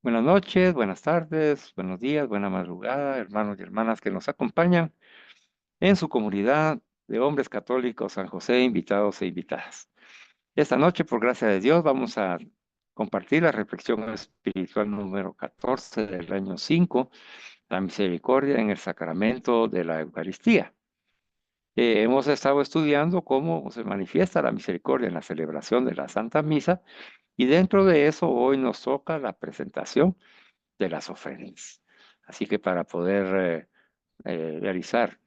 Buenas noches, buenas tardes, buenos días, buena madrugada, hermanos y hermanas que nos acompañan en su comunidad de hombres católicos San José, invitados e invitadas. Esta noche, por gracia de Dios, vamos a compartir la reflexión espiritual número 14 del año 5, la misericordia en el sacramento de la Eucaristía. Hemos estado estudiando cómo se manifiesta la misericordia en la celebración de la Santa Misa y dentro de eso hoy nos toca la presentación de las ofrendas. Así que para poder realizar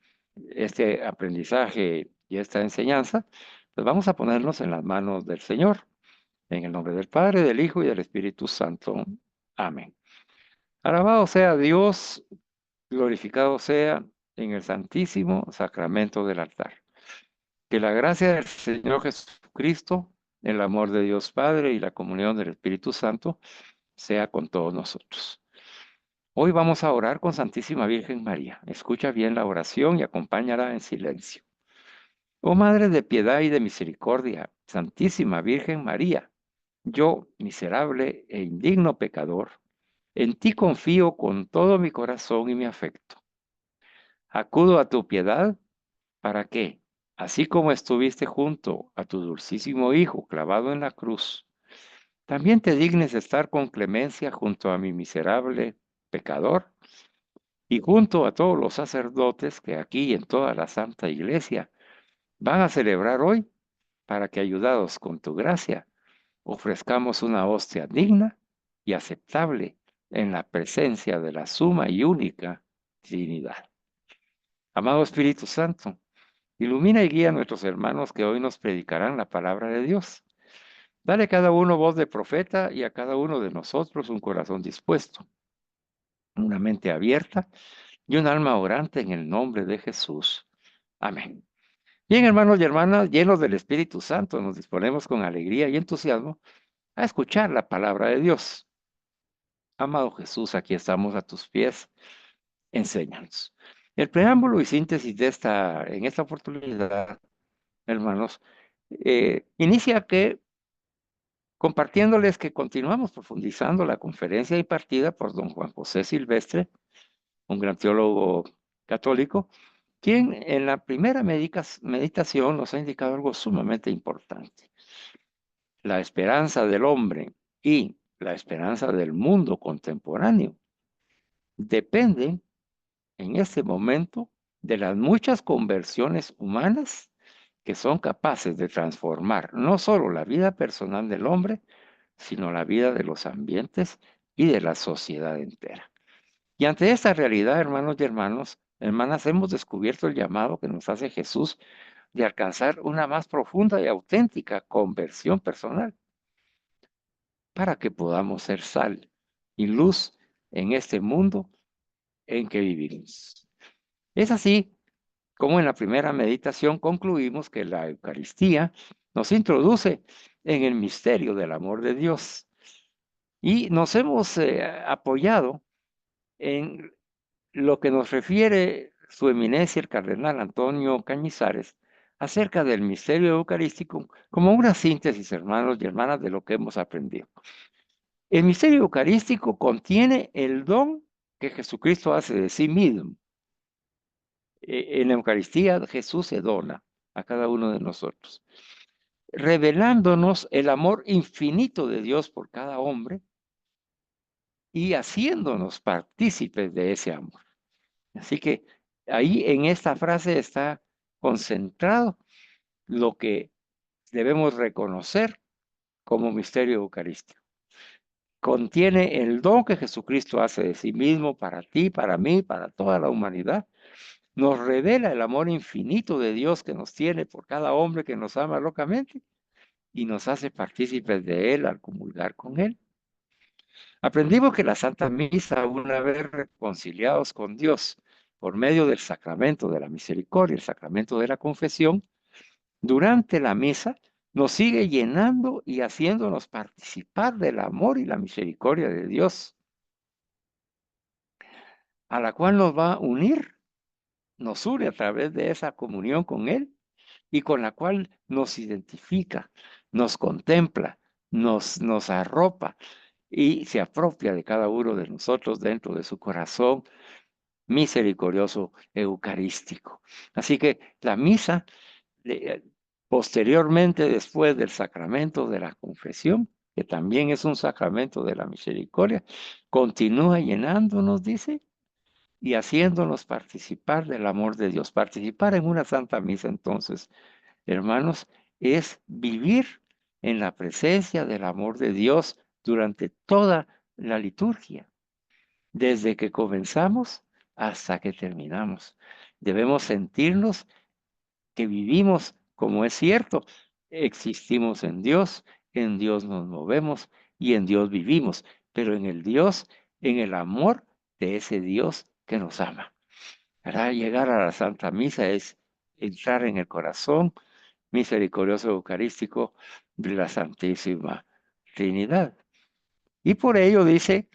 este aprendizaje y esta enseñanza, pues vamos a ponernos en las manos del Señor, en el nombre del Padre, del Hijo y del Espíritu Santo. Amén. Alabado sea Dios, glorificado sea en el santísimo sacramento del altar. Que la gracia del Señor Jesucristo, el amor de Dios Padre y la comunión del Espíritu Santo sea con todos nosotros. Hoy vamos a orar con Santísima Virgen María. Escucha bien la oración y acompáñala en silencio. Oh Madre de piedad y de misericordia, Santísima Virgen María, yo, miserable e indigno pecador, en ti confío con todo mi corazón y mi afecto. Acudo a tu piedad para que, así como estuviste junto a tu dulcísimo Hijo clavado en la cruz, también te dignes estar con clemencia junto a mi miserable pecador y junto a todos los sacerdotes que aquí y en toda la Santa Iglesia van a celebrar hoy, para que ayudados con tu gracia ofrezcamos una hostia digna y aceptable en la presencia de la suma y única Trinidad. Amado Espíritu Santo, ilumina y guía a nuestros hermanos que hoy nos predicarán la palabra de Dios. Dale a cada uno voz de profeta y a cada uno de nosotros un corazón dispuesto, una mente abierta y un alma orante en el nombre de Jesús. Amén. Bien, hermanos y hermanas, llenos del Espíritu Santo, nos disponemos con alegría y entusiasmo a escuchar la palabra de Dios. Amado Jesús, aquí estamos a tus pies, enséñanos. El preámbulo y síntesis en esta oportunidad, hermanos, inicia compartiéndoles que continuamos profundizando la conferencia impartida por don Juan José Silvestre, un gran teólogo católico, quien en la primera meditación nos ha indicado algo sumamente importante. La esperanza del hombre y la esperanza del mundo contemporáneo dependen en este momento de las muchas conversiones humanas que son capaces de transformar no solo la vida personal del hombre, sino la vida de los ambientes y de la sociedad entera. Y ante esta realidad, hermanos y hermanas, hemos descubierto el llamado que nos hace Jesús de alcanzar una más profunda y auténtica conversión personal para que podamos ser sal y luz en este mundo en que vivimos. Es así como en la primera meditación concluimos que la Eucaristía nos introduce en el misterio del amor de Dios y nos hemos apoyado en lo que nos refiere su eminencia el cardenal Antonio Cañizares acerca del misterio eucarístico como una síntesis, hermanos y hermanas, de lo que hemos aprendido. El misterio eucarístico contiene el don que Jesucristo hace de sí mismo. En la Eucaristía Jesús se dona a cada uno de nosotros, revelándonos el amor infinito de Dios por cada hombre y haciéndonos partícipes de ese amor. Así que ahí en esta frase está concentrado lo que debemos reconocer como misterio eucarístico. Contiene el don que Jesucristo hace de sí mismo para ti, para mí, para toda la humanidad. Nos revela el amor infinito de Dios que nos tiene por cada hombre que nos ama locamente y nos hace partícipes de Él al comulgar con Él. Aprendimos que la Santa Misa, una vez reconciliados con Dios por medio del sacramento de la misericordia, el sacramento de la confesión, durante la misa nos sigue llenando y haciéndonos participar del amor y la misericordia de Dios, a la cual nos va a unir, nos une a través de esa comunión con Él y con la cual nos identifica, nos contempla, nos arropa y se apropia de cada uno de nosotros dentro de su corazón misericordioso eucarístico. Así que la misa, posteriormente, después del sacramento de la confesión, que también es un sacramento de la misericordia, continúa llenándonos, dice, y haciéndonos participar del amor de Dios. Participar en una santa misa, entonces, hermanos, es vivir en la presencia del amor de Dios durante toda la liturgia, desde que comenzamos hasta que terminamos. Debemos sentirnos que vivimos como es cierto, existimos en Dios nos movemos y en Dios vivimos, pero en el Dios, en el amor de ese Dios que nos ama. Para llegar a la Santa Misa es entrar en el corazón misericordioso eucarístico de la Santísima Trinidad. Y por ello dice,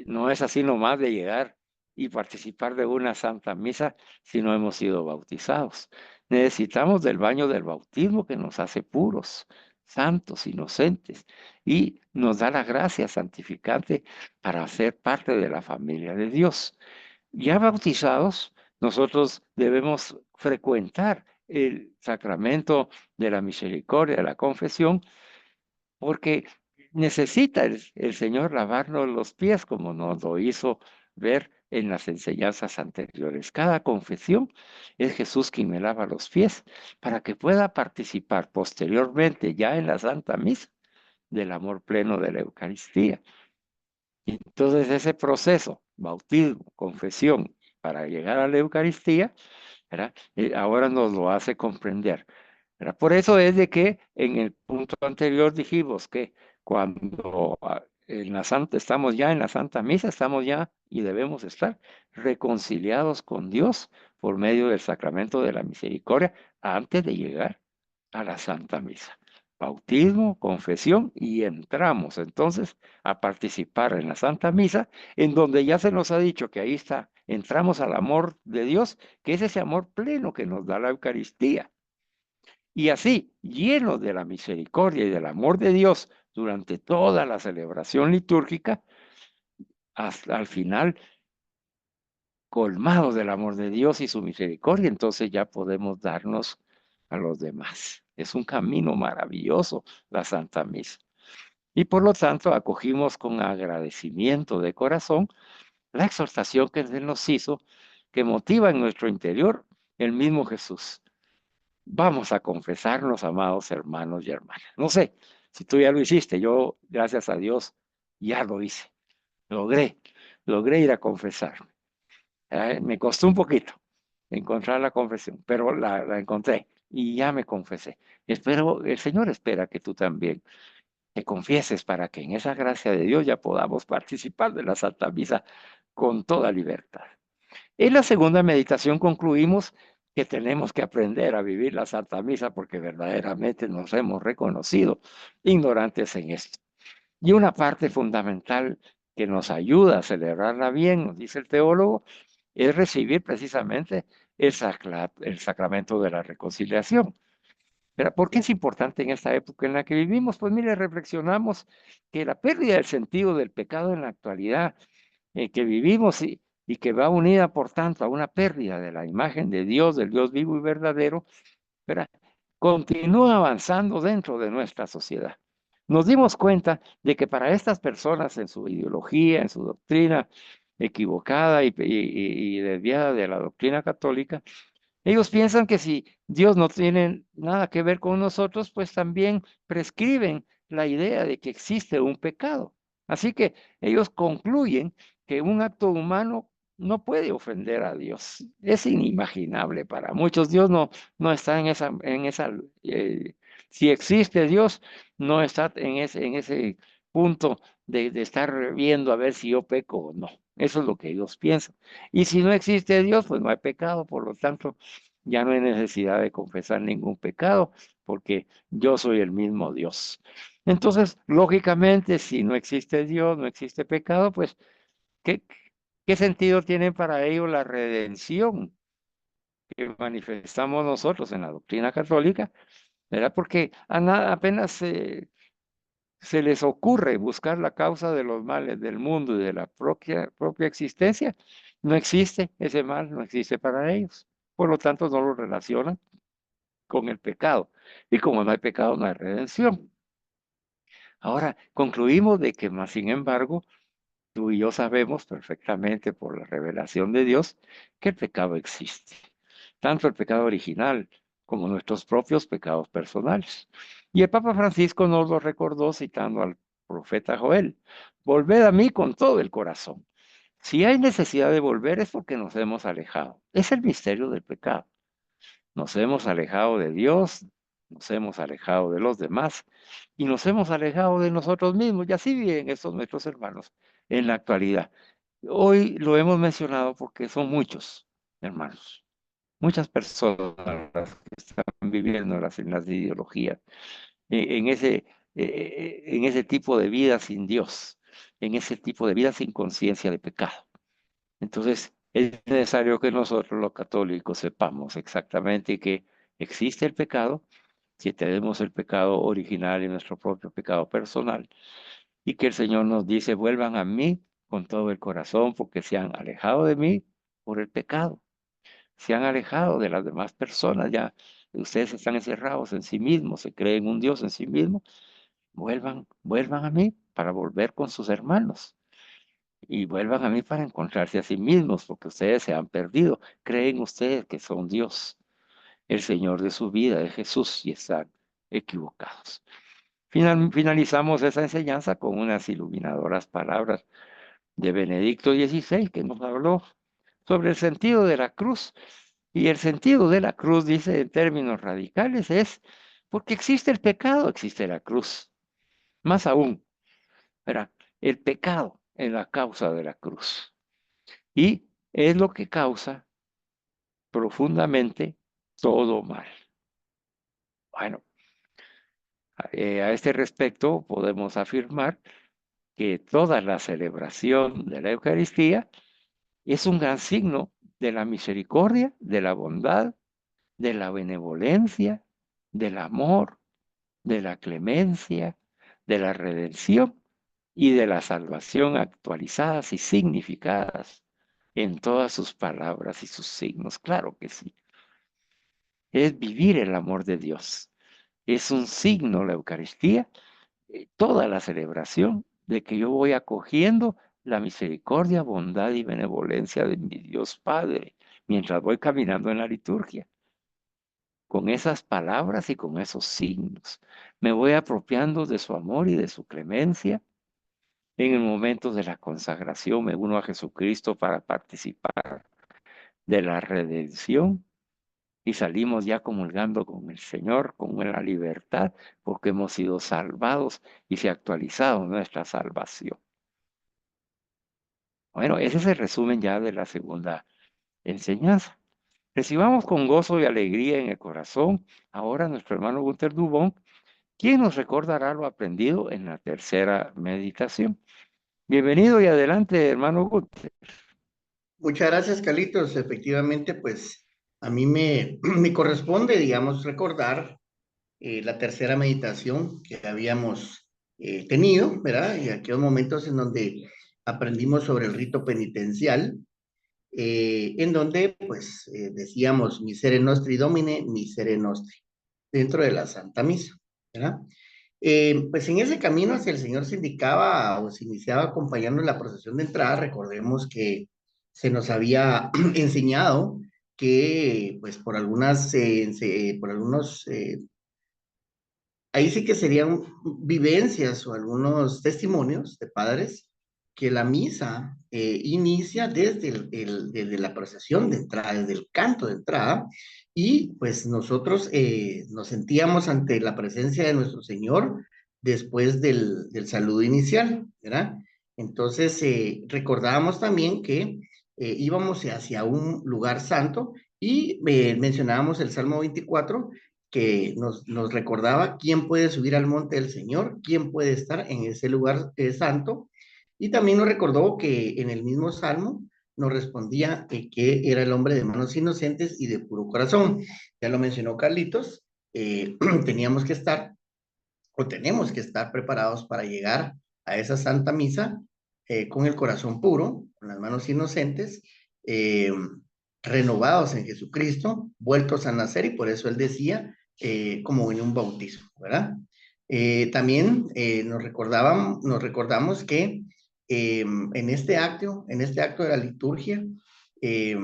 no es así nomás de llegar y participar de una Santa Misa si no hemos sido bautizados. Necesitamos del baño del bautismo que nos hace puros, santos, inocentes y nos da la gracia santificante para ser parte de la familia de Dios. Ya bautizados, nosotros debemos frecuentar el sacramento de la misericordia, de la confesión, porque necesita el Señor lavarnos los pies, como nos lo hizo ver en las enseñanzas anteriores. Cada confesión es Jesús quien me lava los pies para que pueda participar posteriormente, ya en la Santa Misa, del amor pleno de la Eucaristía. Entonces ese proceso, bautismo, confesión, para llegar a la Eucaristía, ¿verdad? Ahora nos lo hace comprender. ¿Verdad? Por eso es de que en el punto anterior dijimos que cuando en la Santa, estamos ya en la Santa Misa, estamos ya y debemos estar reconciliados con Dios por medio del sacramento de la misericordia antes de llegar a la Santa Misa. Bautismo, confesión y entramos entonces a participar en la Santa Misa, en donde ya se nos ha dicho que ahí está, entramos al amor de Dios, que es ese amor pleno que nos da la Eucaristía. Y así, llenos de la misericordia y del amor de Dios durante toda la celebración litúrgica, hasta al final, colmados del amor de Dios y su misericordia, entonces ya podemos darnos a los demás. Es un camino maravilloso la Santa Misa. Y por lo tanto, acogimos con agradecimiento de corazón la exhortación que Él nos hizo, que motiva en nuestro interior el mismo Jesús. Vamos a confesarnos, amados hermanos y hermanas. No sé si tú ya lo hiciste, yo, gracias a Dios, ya lo hice. Logré, logré ir a confesarme. Me costó un poquito encontrar la confesión, pero la encontré y ya me confesé. Espero, el Señor espera que tú también te confieses para que en esa gracia de Dios ya podamos participar de la Santa Misa con toda libertad. En la segunda meditación concluimos que tenemos que aprender a vivir la Santa Misa porque verdaderamente nos hemos reconocido ignorantes en esto. Y una parte fundamental que nos ayuda a celebrarla bien, nos dice el teólogo, es recibir precisamente el sacramento de la reconciliación. Pero ¿por qué es importante en esta época en la que vivimos? Pues mire, reflexionamos que la pérdida del sentido del pecado en la actualidad que vivimos y que va unida, por tanto, a una pérdida de la imagen de Dios, del Dios vivo y verdadero, ¿verdad? Continúa avanzando dentro de nuestra sociedad. Nos dimos cuenta de que para estas personas en su ideología, en su doctrina equivocada y desviada de la doctrina católica, ellos piensan que si Dios no tiene nada que ver con nosotros, pues también prescriben la idea de que existe un pecado. Así que ellos concluyen que un acto humano no puede ofender a Dios. Es inimaginable para muchos. Dios no está en esa, si existe Dios, no está en ese punto de estar viendo a ver si yo peco o no. Eso es lo que ellos piensan. Y si no existe Dios, pues no hay pecado. Por lo tanto, ya no hay necesidad de confesar ningún pecado, porque yo soy el mismo Dios. Entonces, lógicamente, si no existe Dios, no existe pecado, pues, ¿qué, qué sentido tiene para ellos la redención que manifestamos nosotros en la doctrina católica? ¿Verdad? Porque apenas se les ocurre buscar la causa de los males del mundo y de la propia existencia, no existe ese mal, no existe para ellos. Por lo tanto, no lo relacionan con el pecado. Y como no hay pecado, no hay redención. Ahora, concluimos de que, más sin embargo, tú y yo sabemos perfectamente por la revelación de Dios que el pecado existe, tanto el pecado original como nuestros propios pecados personales. Y el Papa Francisco nos lo recordó citando al profeta Joel: volved a mí con todo el corazón. Si hay necesidad de volver es porque nos hemos alejado. Es el misterio del pecado. Nos hemos alejado de Dios, nos hemos alejado de los demás y nos hemos alejado de nosotros mismos. Y así viven estos nuestros hermanos en la actualidad. Hoy lo hemos mencionado porque son muchos hermanos, muchas personas las que están viviendo en las ideologías, en ese tipo de vida sin Dios, en ese tipo de vida sin conciencia de pecado. Entonces, es necesario que nosotros los católicos sepamos exactamente que existe el pecado, que tenemos el pecado original y nuestro propio pecado personal, y que el Señor nos dice: vuelvan a mí con todo el corazón, porque se han alejado de mí por el pecado, se han alejado de las demás personas, ya ustedes están encerrados en sí mismos, se creen un Dios en sí mismo, vuelvan a mí para volver con sus hermanos. Y vuelvan a mí para encontrarse a sí mismos, porque ustedes se han perdido. Creen ustedes que son Dios, el Señor de su vida, de Jesús, y están equivocados. Finalizamos esa enseñanza con unas iluminadoras palabras de Benedicto XVI, que nos habló sobre el sentido de la cruz. Y el sentido de la cruz, dice en términos radicales, es: porque existe el pecado, existe la cruz. Más aún, verá, el pecado es la causa de la cruz. Y es lo que causa profundamente todo mal. Bueno, a este respecto podemos afirmar que toda la celebración de la Eucaristía es un gran signo de la misericordia, de la bondad, de la benevolencia, del amor, de la clemencia, de la redención y de la salvación actualizadas y significadas en todas sus palabras y sus signos. Claro que sí. Es vivir el amor de Dios. Es un signo la Eucaristía, toda la celebración de que yo voy acogiendo la misericordia, bondad y benevolencia de mi Dios Padre mientras voy caminando en la liturgia. Con esas palabras y con esos signos, me voy apropiando de su amor y de su clemencia. En el momento de la consagración me uno a Jesucristo para participar de la redención y salimos ya comulgando con el Señor, con la libertad, porque hemos sido salvados y se ha actualizado nuestra salvación. Bueno, ese es el resumen ya de la segunda enseñanza. Recibamos con gozo y alegría en el corazón ahora a nuestro hermano Gunther Dubón, quien nos recordará lo aprendido en la tercera meditación. Bienvenido y adelante, hermano Gunther. Muchas gracias, Carlitos. Efectivamente, pues a mí me corresponde, digamos, recordar la tercera meditación que habíamos tenido, ¿verdad? Y aquellos momentos en donde aprendimos sobre el rito penitencial, en donde, pues, decíamos Miserere Nostri Domine, Miserere Nostri, dentro de la Santa Misa, ¿verdad? Pues en ese camino hacia el Señor se indicaba o se iniciaba acompañando la procesión de entrada. Recordemos que se nos había enseñado que, pues, por algunas, por algunos ahí sí que serían vivencias o algunos testimonios de padres que la misa inicia desde, desde la procesión de entrada, desde el canto de entrada, y pues nosotros nos sentíamos ante la presencia de nuestro Señor después del saludo inicial, ¿verdad? Entonces recordábamos también que íbamos hacia un lugar santo y mencionábamos el Salmo 24 que nos recordaba quién puede subir al monte del Señor, quién puede estar en ese lugar santo, y también nos recordó que en el mismo salmo nos respondía que era el hombre de manos inocentes y de puro corazón. Ya lo mencionó Carlitos, teníamos que estar o tenemos que estar preparados para llegar a esa Santa Misa con el corazón puro, con las manos inocentes, eh, renovados en Jesucristo, vueltos a nacer, y por eso él decía, como en un bautismo, ¿verdad? También nos recordamos que en este acto de la liturgia, eh,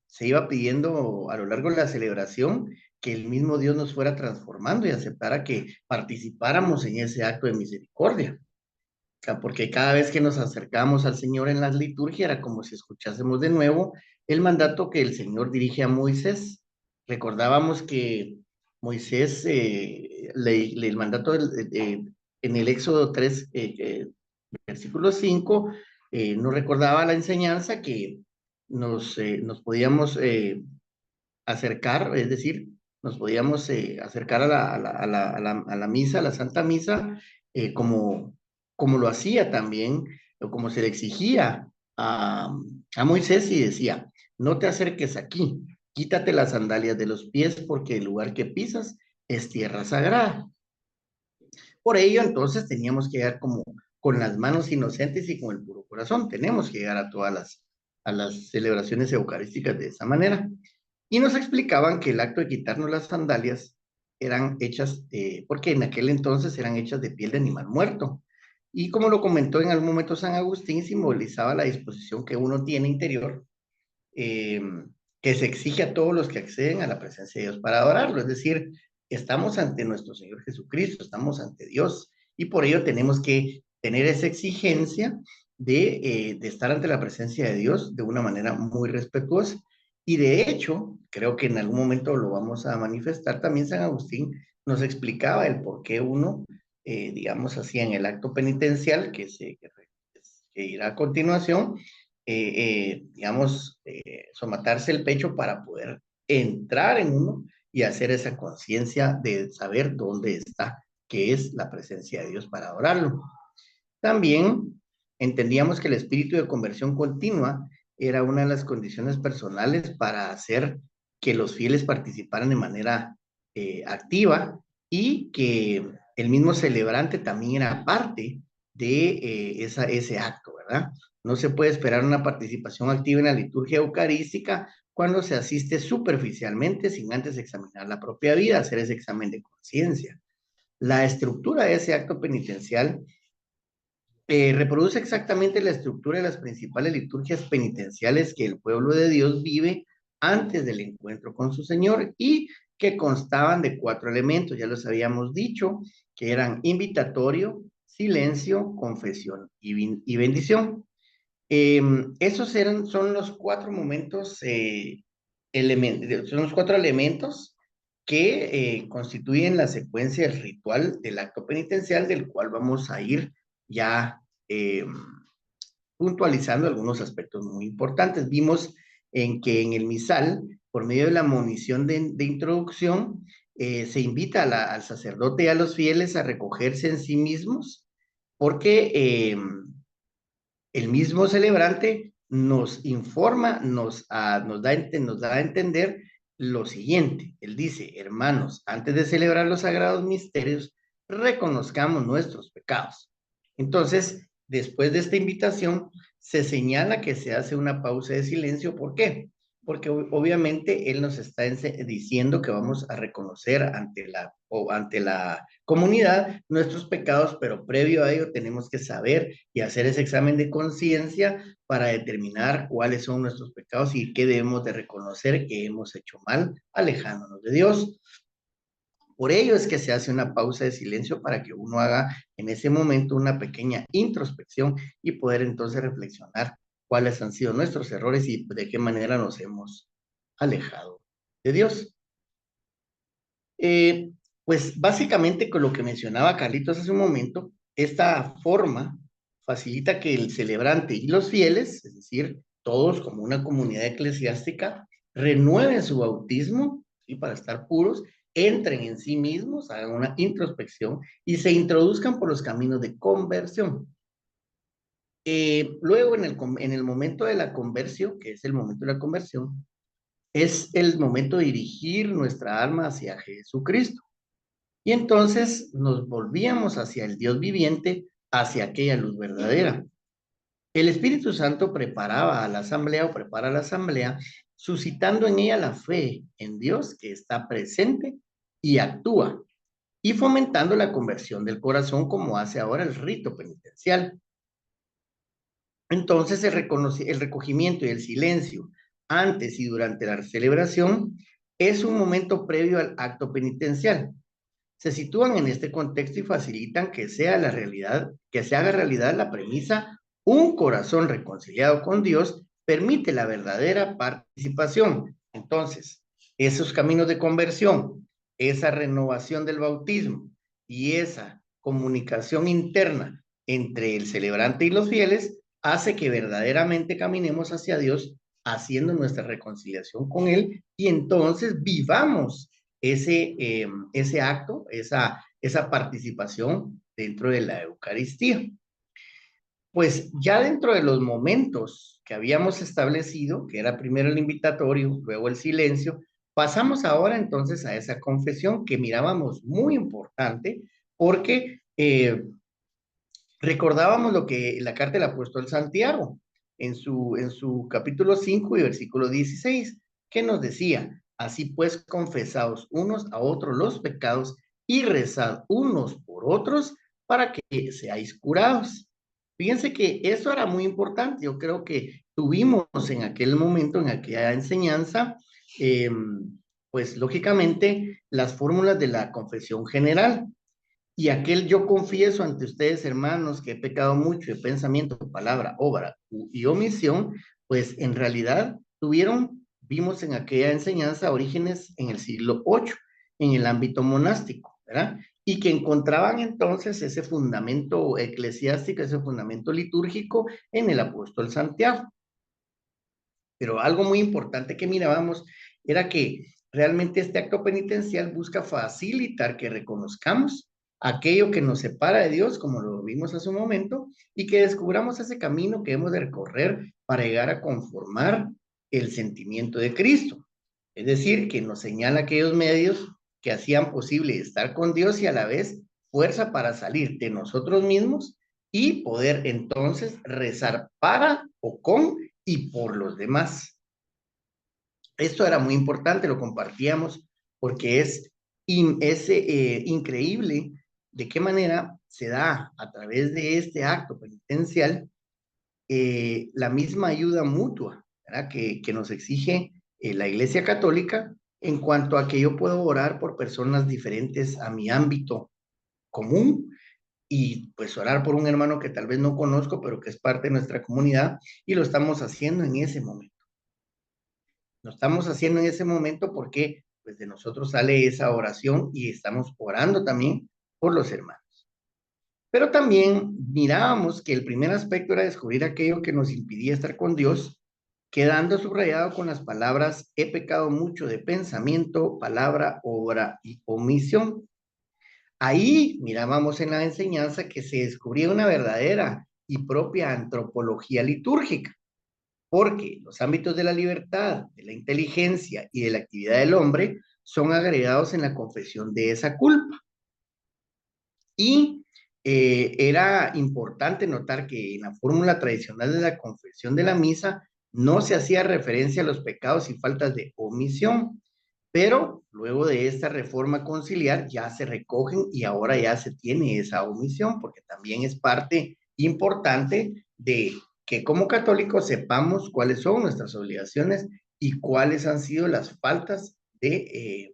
se iba pidiendo a lo largo de la celebración que el mismo Dios nos fuera transformando y aceptara que participáramos en ese acto de misericordia. O sea, porque cada vez que nos acercamos al Señor en la liturgia era como si escuchásemos de nuevo el mandato que el Señor dirige a Moisés. Recordábamos que Moisés, el mandato en el Éxodo 3, versículo 5, nos recordaba la enseñanza que nos podíamos acercar, es decir, nos podíamos acercar a la misa, a la Santa Misa, como lo hacía también, o como se le exigía a Moisés, y decía, no te acerques aquí, quítate las sandalias de los pies porque el lugar que pisas es tierra sagrada. Por ello, entonces, teníamos que llegar como con las manos inocentes y con el puro corazón. Tenemos que llegar a todas a las celebraciones eucarísticas de esa manera. Y nos explicaban que el acto de quitarnos las sandalias eran hechas, porque en aquel entonces eran hechas de piel de animal muerto. Y como lo comentó en algún momento San Agustín, simbolizaba la disposición que uno tiene interior, eh, que se exige a todos los que acceden a la presencia de Dios para adorarlo. Es decir, estamos ante nuestro Señor Jesucristo, estamos ante Dios, y por ello tenemos que tener esa exigencia de estar ante la presencia de Dios de una manera muy respetuosa. Y de hecho, creo que en algún momento lo vamos a manifestar, también San Agustín nos explicaba el por qué uno, digamos así, en el acto penitencial que irá a continuación, digamos, somatarse el pecho para poder entrar en uno y hacer esa conciencia de saber dónde está, que es la presencia de Dios para adorarlo. También entendíamos que el espíritu de conversión continua era una de las condiciones personales para hacer que los fieles participaran de manera activa, y que el mismo celebrante también era parte de ese acto, ¿verdad? No se puede esperar una participación activa en la liturgia eucarística cuando se asiste superficialmente sin antes examinar la propia vida, hacer ese examen de conciencia. La estructura de ese acto penitencial reproduce exactamente la estructura de las principales liturgias penitenciales que el pueblo de Dios vive antes del encuentro con su Señor, y que constaban de 4 elementos, ya los habíamos dicho, que eran invitatorio, silencio, confesión y bendición. Son los 4 momentos, son los 4 elementos que constituyen la secuencia del ritual del acto penitencial, del cual vamos a ir ya eh, puntualizando algunos aspectos muy importantes. Vimos en que en el misal, por medio de la monición de introducción, se invita al sacerdote y a los fieles a recogerse en sí mismos, porque el mismo celebrante nos informa, nos da a entender lo siguiente. Él dice, hermanos, antes de celebrar los sagrados misterios, reconozcamos nuestros pecados. Entonces, después de esta invitación, se señala que se hace una pausa de silencio. ¿Por qué? Porque obviamente él nos está diciendo que vamos a reconocer ante la comunidad nuestros pecados, pero previo a ello tenemos que saber y hacer ese examen de conciencia para determinar cuáles son nuestros pecados y qué debemos de reconocer que hemos hecho mal, alejándonos de Dios. Por ello es que se hace una pausa de silencio para que uno haga en ese momento una pequeña introspección y poder entonces reflexionar cuáles han sido nuestros errores y de qué manera nos hemos alejado de Dios. Eh, pues básicamente con lo que mencionaba Carlitos hace un momento, esta forma facilita que el celebrante y los fieles, es decir, todos como una comunidad eclesiástica, renueven su bautismo y para estar puros, entren en sí mismos, hagan una introspección y se introduzcan por los caminos de conversión. Luego, en el momento de la conversión, que es el momento de la conversión, es el momento de dirigir nuestra alma hacia Jesucristo. Y entonces nos volvíamos hacia el Dios viviente, hacia aquella luz verdadera. El Espíritu Santo preparaba a la asamblea o prepara a la asamblea, suscitando en ella la fe en Dios que está presente y actúa, y fomentando la conversión del corazón como hace ahora el rito penitencial. Entonces el recogimiento y el silencio antes y durante la celebración es un momento previo al acto penitencial. Se sitúan en este contexto y facilitan que sea la realidad, que se haga realidad la premisa: un corazón reconciliado con Dios permite la verdadera participación. Entonces, esos caminos de conversión, esa renovación del bautismo y esa comunicación interna entre el celebrante y los fieles hace que verdaderamente caminemos hacia Dios, haciendo nuestra reconciliación con Él, y entonces vivamos ese acto, esa participación dentro de la Eucaristía. Pues ya dentro de los momentos que habíamos establecido, que era primero el invitatorio, luego el silencio, pasamos ahora entonces a esa confesión que mirábamos muy importante, porque recordábamos lo que la carta del apóstol Santiago, en su capítulo 5 y versículo 16, que nos decía: así pues, confesaos unos a otros los pecados y rezad unos por otros para que seáis curados. Fíjense que eso era muy importante. Yo creo que tuvimos en aquel momento, en aquella enseñanza, eh, pues lógicamente las fórmulas de la confesión general. Y aquel: yo confieso ante ustedes, hermanos, que he pecado mucho de pensamiento, palabra, obra y omisión, pues en realidad vimos en aquella enseñanza orígenes en el siglo VIII, en el ámbito monástico, ¿verdad? Y que encontraban entonces ese fundamento eclesiástico, ese fundamento litúrgico en el apóstol Santiago. Pero algo muy importante que mirábamos era que realmente este acto penitencial busca facilitar que reconozcamos aquello que nos separa de Dios, como lo vimos hace un momento, y que descubramos ese camino que hemos de recorrer para llegar a conformar el sentimiento de Cristo. Es decir, que nos señala aquellos medios que hacían posible estar con Dios y a la vez fuerza para salir de nosotros mismos y poder entonces rezar para o con y por los demás. Esto era muy importante, lo compartíamos porque es increíble de qué manera se da a través de este acto penitencial la misma ayuda mutua, ¿verdad? Que nos exige la Iglesia Católica, en cuanto a que yo puedo orar por personas diferentes a mi ámbito común, y pues orar por un hermano que tal vez no conozco, pero que es parte de nuestra comunidad, y lo estamos haciendo en ese momento. Lo estamos haciendo en ese momento porque pues de nosotros sale esa oración y estamos orando también por los hermanos. Pero también mirábamos que el primer aspecto era descubrir aquello que nos impidía estar con Dios, quedando subrayado con las palabras: he pecado mucho de pensamiento, palabra, obra y omisión. Ahí mirábamos en la enseñanza que se descubría una verdadera y propia antropología litúrgica, porque los ámbitos de la libertad, de la inteligencia y de la actividad del hombre son agregados en la confesión de esa culpa. Y era importante notar que en la fórmula tradicional de la confesión de la misa no se hacía referencia a los pecados y faltas de omisión, pero luego de esta reforma conciliar ya se recogen y ahora ya se tiene esa omisión, porque también es parte importante de que como católicos sepamos cuáles son nuestras obligaciones y cuáles han sido las faltas de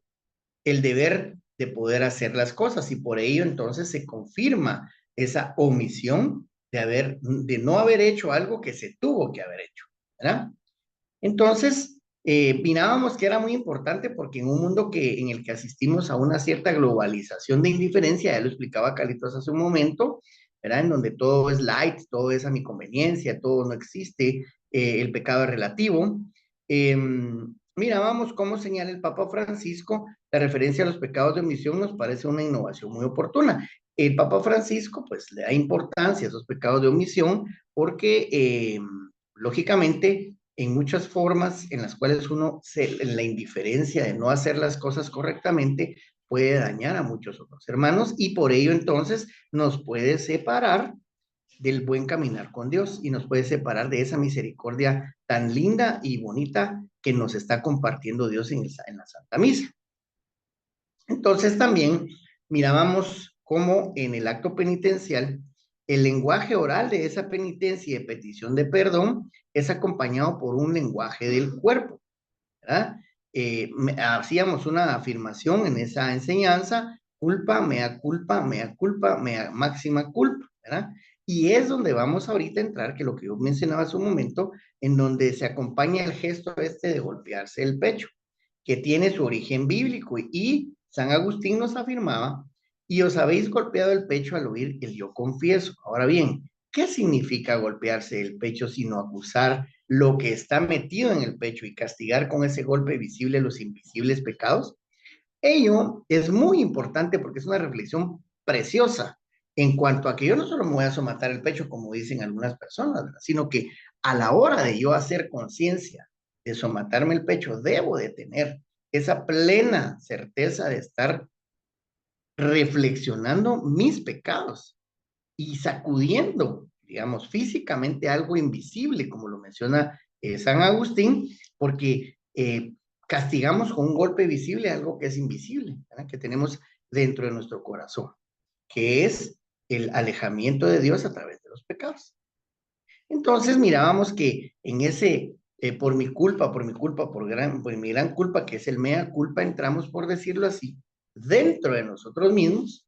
el deber de poder hacer las cosas, y por ello entonces se confirma esa omisión de no haber hecho algo que se tuvo que haber hecho, ¿verdad? Entonces, mirábamos que era muy importante porque en un mundo en el que asistimos a una cierta globalización de indiferencia, ya lo explicaba Carlitos hace un momento, ¿verdad? En donde todo es light, todo es a mi conveniencia, todo no existe, el pecado es relativo. Mirábamos cómo señala el Papa Francisco la referencia a los pecados de omisión. Nos parece una innovación muy oportuna. El Papa Francisco pues le da importancia a esos pecados de omisión porque lógicamente en muchas formas en las cuales uno en la indiferencia de no hacer las cosas correctamente puede dañar a muchos otros hermanos y por ello entonces nos puede separar del buen caminar con Dios y nos puede separar de esa misericordia tan linda y bonita que nos está compartiendo Dios en la Santa Misa. Entonces también mirábamos cómo en el acto penitencial el lenguaje oral de esa penitencia y de petición de perdón es acompañado por un lenguaje del cuerpo, ¿verdad? Hacíamos una afirmación en esa enseñanza: culpa, mea máxima culpa, ¿verdad? Y es donde vamos ahorita a entrar, que lo que yo mencionaba hace un momento, en donde se acompaña el gesto este de golpearse el pecho, que tiene su origen bíblico, y San Agustín nos afirmaba: y os habéis golpeado el pecho al oír el yo confieso. Ahora bien, ¿qué significa golpearse el pecho sino acusar lo que está metido en el pecho y castigar con ese golpe visible los invisibles pecados? Ello es muy importante porque es una reflexión preciosa en cuanto a que yo no solo me voy a somatar el pecho, como dicen algunas personas, ¿verdad?, sino que a la hora de yo hacer conciencia de somatarme el pecho, debo de tener esa plena certeza de estar reflexionando mis pecados y sacudiendo, digamos, físicamente algo invisible, como lo menciona San Agustín, porque castigamos con un golpe visible algo que es invisible, ¿verdad?, que tenemos dentro de nuestro corazón, que es el alejamiento de Dios a través de los pecados. Entonces mirábamos que en ese por mi culpa, por mi gran culpa, que es el mea culpa, entramos, por decirlo así, dentro de nosotros mismos,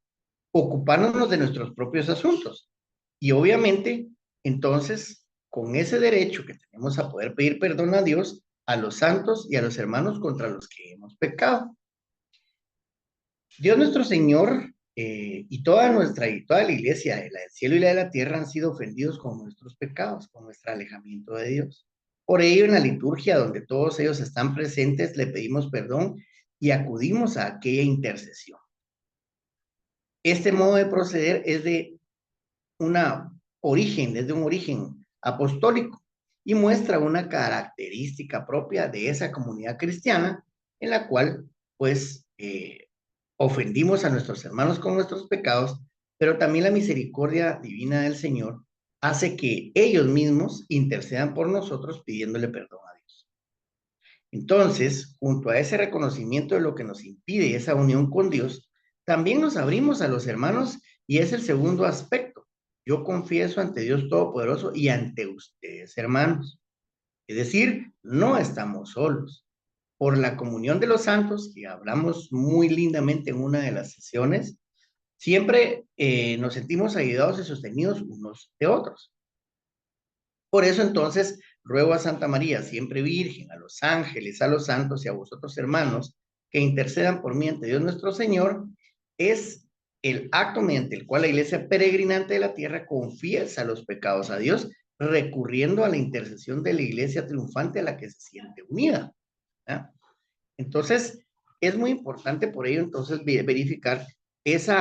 ocupándonos de nuestros propios asuntos. Y obviamente, entonces, con ese derecho que tenemos a poder pedir perdón a Dios, a los santos y a los hermanos contra los que hemos pecado. Dios nuestro Señor y toda la iglesia, la del cielo y la de la tierra, han sido ofendidos con nuestros pecados, con nuestro alejamiento de Dios. Por ello, en la liturgia, donde todos ellos están presentes, le pedimos perdón y acudimos a aquella intercesión. Este modo de proceder es de desde un origen apostólico y muestra una característica propia de esa comunidad cristiana en la cual, pues, ofendimos a nuestros hermanos con nuestros pecados, pero también la misericordia divina del Señor hace que ellos mismos intercedan por nosotros pidiéndole perdón a Dios. Entonces, junto a ese reconocimiento de lo que nos impide esa unión con Dios, también nos abrimos a los hermanos, y es el segundo aspecto. Yo confieso ante Dios Todopoderoso y ante ustedes, hermanos. Es decir, no estamos solos. Por la comunión de los santos, que hablamos muy lindamente en una de las sesiones, siempre nos sentimos ayudados y sostenidos unos de otros. Por eso entonces ruego a Santa María, siempre Virgen, a los ángeles, a los santos y a vosotros, hermanos, que intercedan por mí ante Dios nuestro Señor. Es el acto mediante el cual la iglesia peregrinante de la tierra confiesa los pecados a Dios, recurriendo a la intercesión de la iglesia triunfante a la que se siente unida, ¿eh? Entonces, es muy importante por ello entonces verificar ese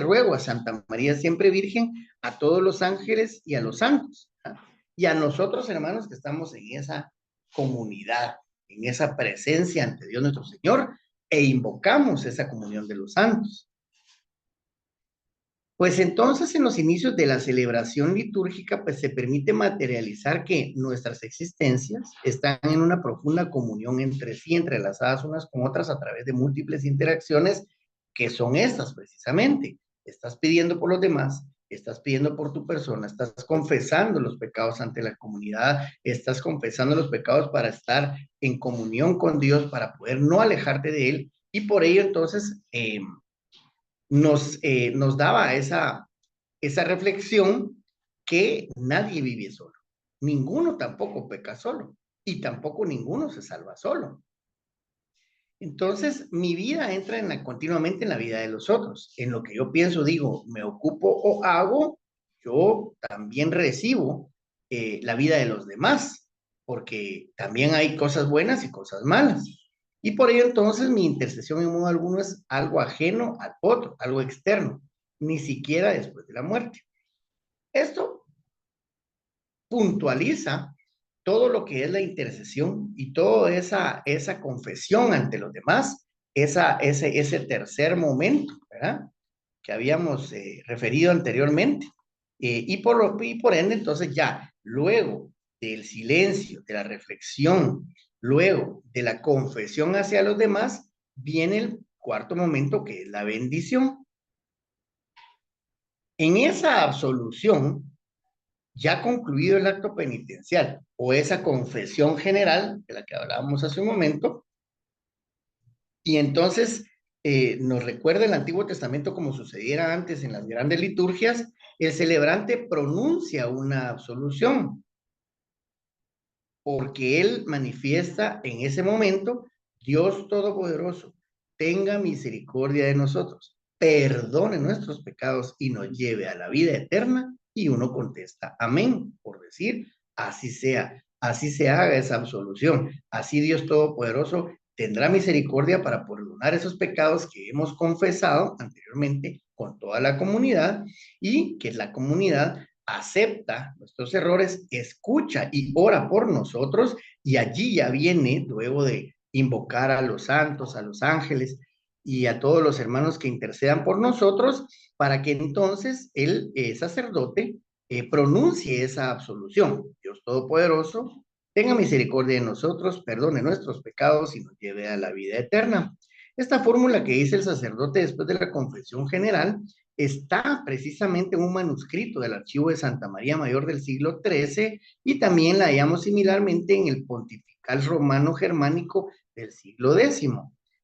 ruego a Santa María siempre Virgen, a todos los ángeles y a los santos, ¿eh?, y a nosotros, hermanos, que estamos en esa comunidad, en esa presencia ante Dios nuestro Señor, e invocamos esa comunión de los santos. Pues entonces, en los inicios de la celebración litúrgica, pues se permite materializar que nuestras existencias están en una profunda comunión entre sí, entrelazadas unas con otras a través de múltiples interacciones, que son estas precisamente. Estás pidiendo por los demás, estás pidiendo por tu persona, estás confesando los pecados ante la comunidad, estás confesando los pecados para estar en comunión con Dios, para poder no alejarte de Él, y por ello entonces nos daba esa reflexión, que nadie vive solo, ninguno tampoco peca solo, y tampoco ninguno se salva solo. Entonces, mi vida entra continuamente en la vida de los otros. En lo que yo pienso, digo, me ocupo o hago, yo también recibo la vida de los demás, porque también hay cosas buenas y cosas malas. Y por ello, entonces, mi intercesión en modo alguno es algo ajeno al otro, algo externo, ni siquiera después de la muerte. Esto puntualiza todo lo que es la intercesión y toda esa confesión ante los demás, ese tercer momento, ¿verdad? Que habíamos referido anteriormente. Y por ende, entonces ya, luego del silencio, de la reflexión, luego de la confesión hacia los demás, viene el cuarto momento que es la bendición. En esa absolución, ya concluido el acto penitencial o esa confesión general de la que hablábamos hace un momento, y entonces nos recuerda el Antiguo Testamento como sucediera antes en las grandes liturgias, el celebrante pronuncia una absolución, porque él manifiesta en ese momento: Dios Todopoderoso, tenga misericordia de nosotros, perdone nuestros pecados y nos lleve a la vida eterna. Y uno contesta amén, por decir, así sea, así se haga esa absolución. Así Dios Todopoderoso tendrá misericordia para perdonar esos pecados que hemos confesado anteriormente con toda la comunidad, y que la comunidad acepta nuestros errores, escucha y ora por nosotros, y allí ya viene, luego de invocar a los santos, a los ángeles y a todos los hermanos que intercedan por nosotros, para que entonces el sacerdote pronuncie esa absolución. Dios Todopoderoso, tenga misericordia de nosotros, perdone nuestros pecados y nos lleve a la vida eterna. Esta fórmula que dice el sacerdote después de la confesión general está precisamente en un manuscrito del Archivo de Santa María Mayor del siglo XIII, y también la hallamos similarmente en el Pontifical Romano Germánico del siglo X.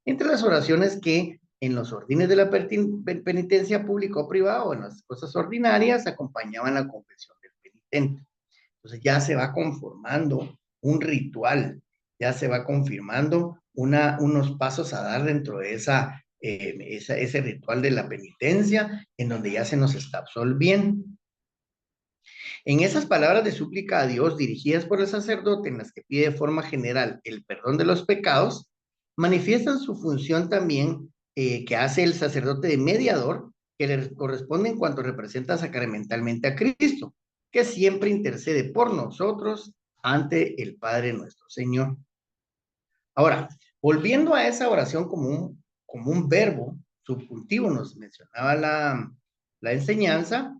Entre las oraciones que en los órdenes de la penitencia pública o privada o en las cosas ordinarias acompañaban la confesión del penitente. Entonces ya se va conformando un ritual, ya se va confirmando unos pasos a dar dentro de ese ritual de la penitencia, en donde ya se nos está absolviendo. En esas palabras de súplica a Dios dirigidas por el sacerdote, en las que pide de forma general el perdón de los pecados, manifiestan su función también, que hace el sacerdote de mediador, que le corresponde en cuanto representa sacramentalmente a Cristo, que siempre intercede por nosotros ante el Padre nuestro Señor. Ahora, volviendo a esa oración como un verbo subjuntivo, nos mencionaba la enseñanza,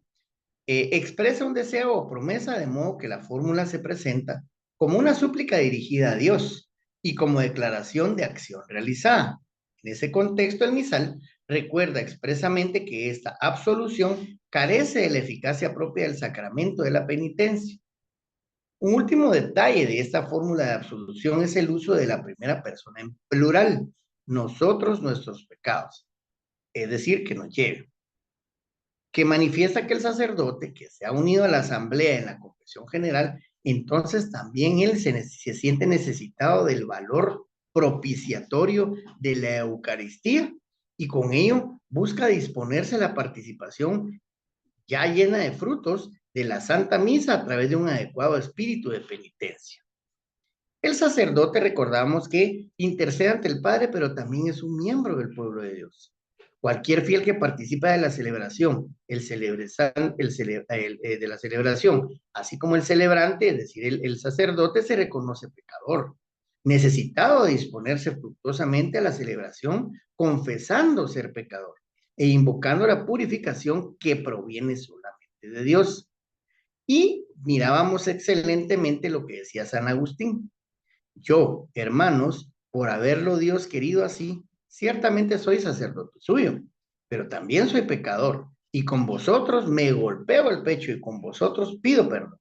expresa un deseo o promesa, de modo que la fórmula se presenta como una súplica dirigida a Dios y como declaración de acción realizada. En ese contexto, el misal recuerda expresamente que esta absolución carece de la eficacia propia del sacramento de la penitencia. Un último detalle de esta fórmula de absolución es el uso de la primera persona en plural: nosotros, nuestros pecados, es decir, que nos lleve, que manifiesta que el sacerdote que se ha unido a la asamblea en la confesión general, entonces también él se siente necesitado del valor propiciatorio de la Eucaristía, y con ello busca disponerse a la participación ya llena de frutos de la Santa Misa a través de un adecuado espíritu de penitencia. El sacerdote, recordamos que intercede ante el Padre, pero también es un miembro del pueblo de Dios. Cualquier fiel que participa de la celebración, de la celebración, así como el celebrante, es decir, el sacerdote, se reconoce pecador, necesitado de disponerse fructuosamente a la celebración, confesando ser pecador e invocando la purificación que proviene solamente de Dios. Y mirábamos excelentemente lo que decía San Agustín: yo, hermanos, por haberlo Dios querido así, ciertamente soy sacerdote suyo, pero también soy pecador, y con vosotros me golpeo el pecho y con vosotros pido perdón.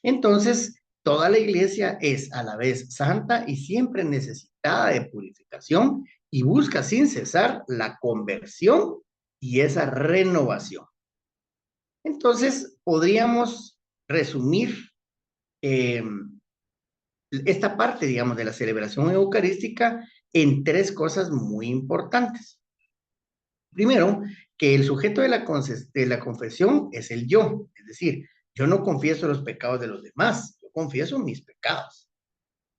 Entonces, toda la iglesia es a la vez santa y siempre necesitada de purificación, y busca sin cesar la conversión y esa renovación. Entonces, podríamos resumir eh, esta parte, digamos, de la celebración eucarística en tres cosas muy importantes. Primero, que el sujeto de la confesión es el yo, es decir, yo no confieso los pecados de los demás, yo confieso mis pecados.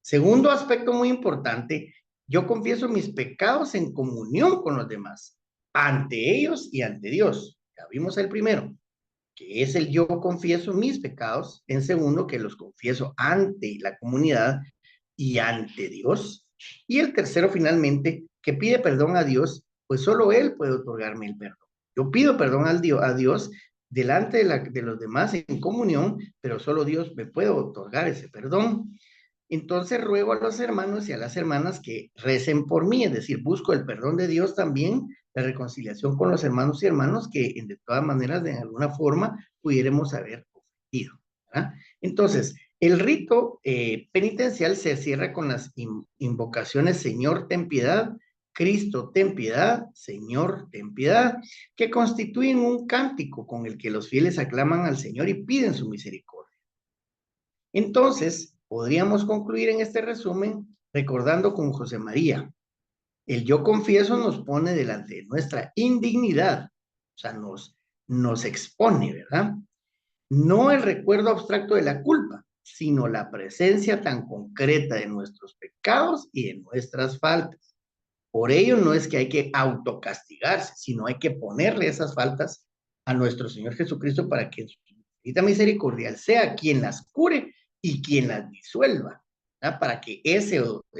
Segundo aspecto muy importante, yo confieso mis pecados en comunión con los demás, ante ellos y ante Dios. Ya vimos el primero. que es el yo confieso mis pecados, en segundo, que los confieso ante la comunidad y ante Dios, y el tercero, finalmente, que pide perdón a Dios, pues solo Él puede otorgarme el perdón. Yo pido perdón a Dios delante de los demás en comunión, pero solo Dios me puede otorgar ese perdón. Entonces ruego a los hermanos y a las hermanas que recen por mí, es decir, busco el perdón de Dios también, la reconciliación con los hermanos y hermanos que de todas maneras de alguna forma pudiéramos haber ofendido. ¿Verdad? Entonces, el rito penitencial se cierra con las invocaciones Señor, ten piedad, Cristo, ten piedad, Señor, ten piedad, que constituyen un cántico con el que los fieles aclaman al Señor y piden su misericordia. Entonces, podríamos concluir en este resumen recordando con José María, el yo confieso nos pone delante de nuestra indignidad, o sea, nos expone, ¿verdad? No el recuerdo abstracto de la culpa, sino la presencia tan concreta de nuestros pecados y de nuestras faltas. Por ello no es que hay que autocastigarse, sino hay que ponerle esas faltas a nuestro Señor Jesucristo para que en su infinita misericordia sea quien las cure y quien las disuelva, ¿verdad? Para que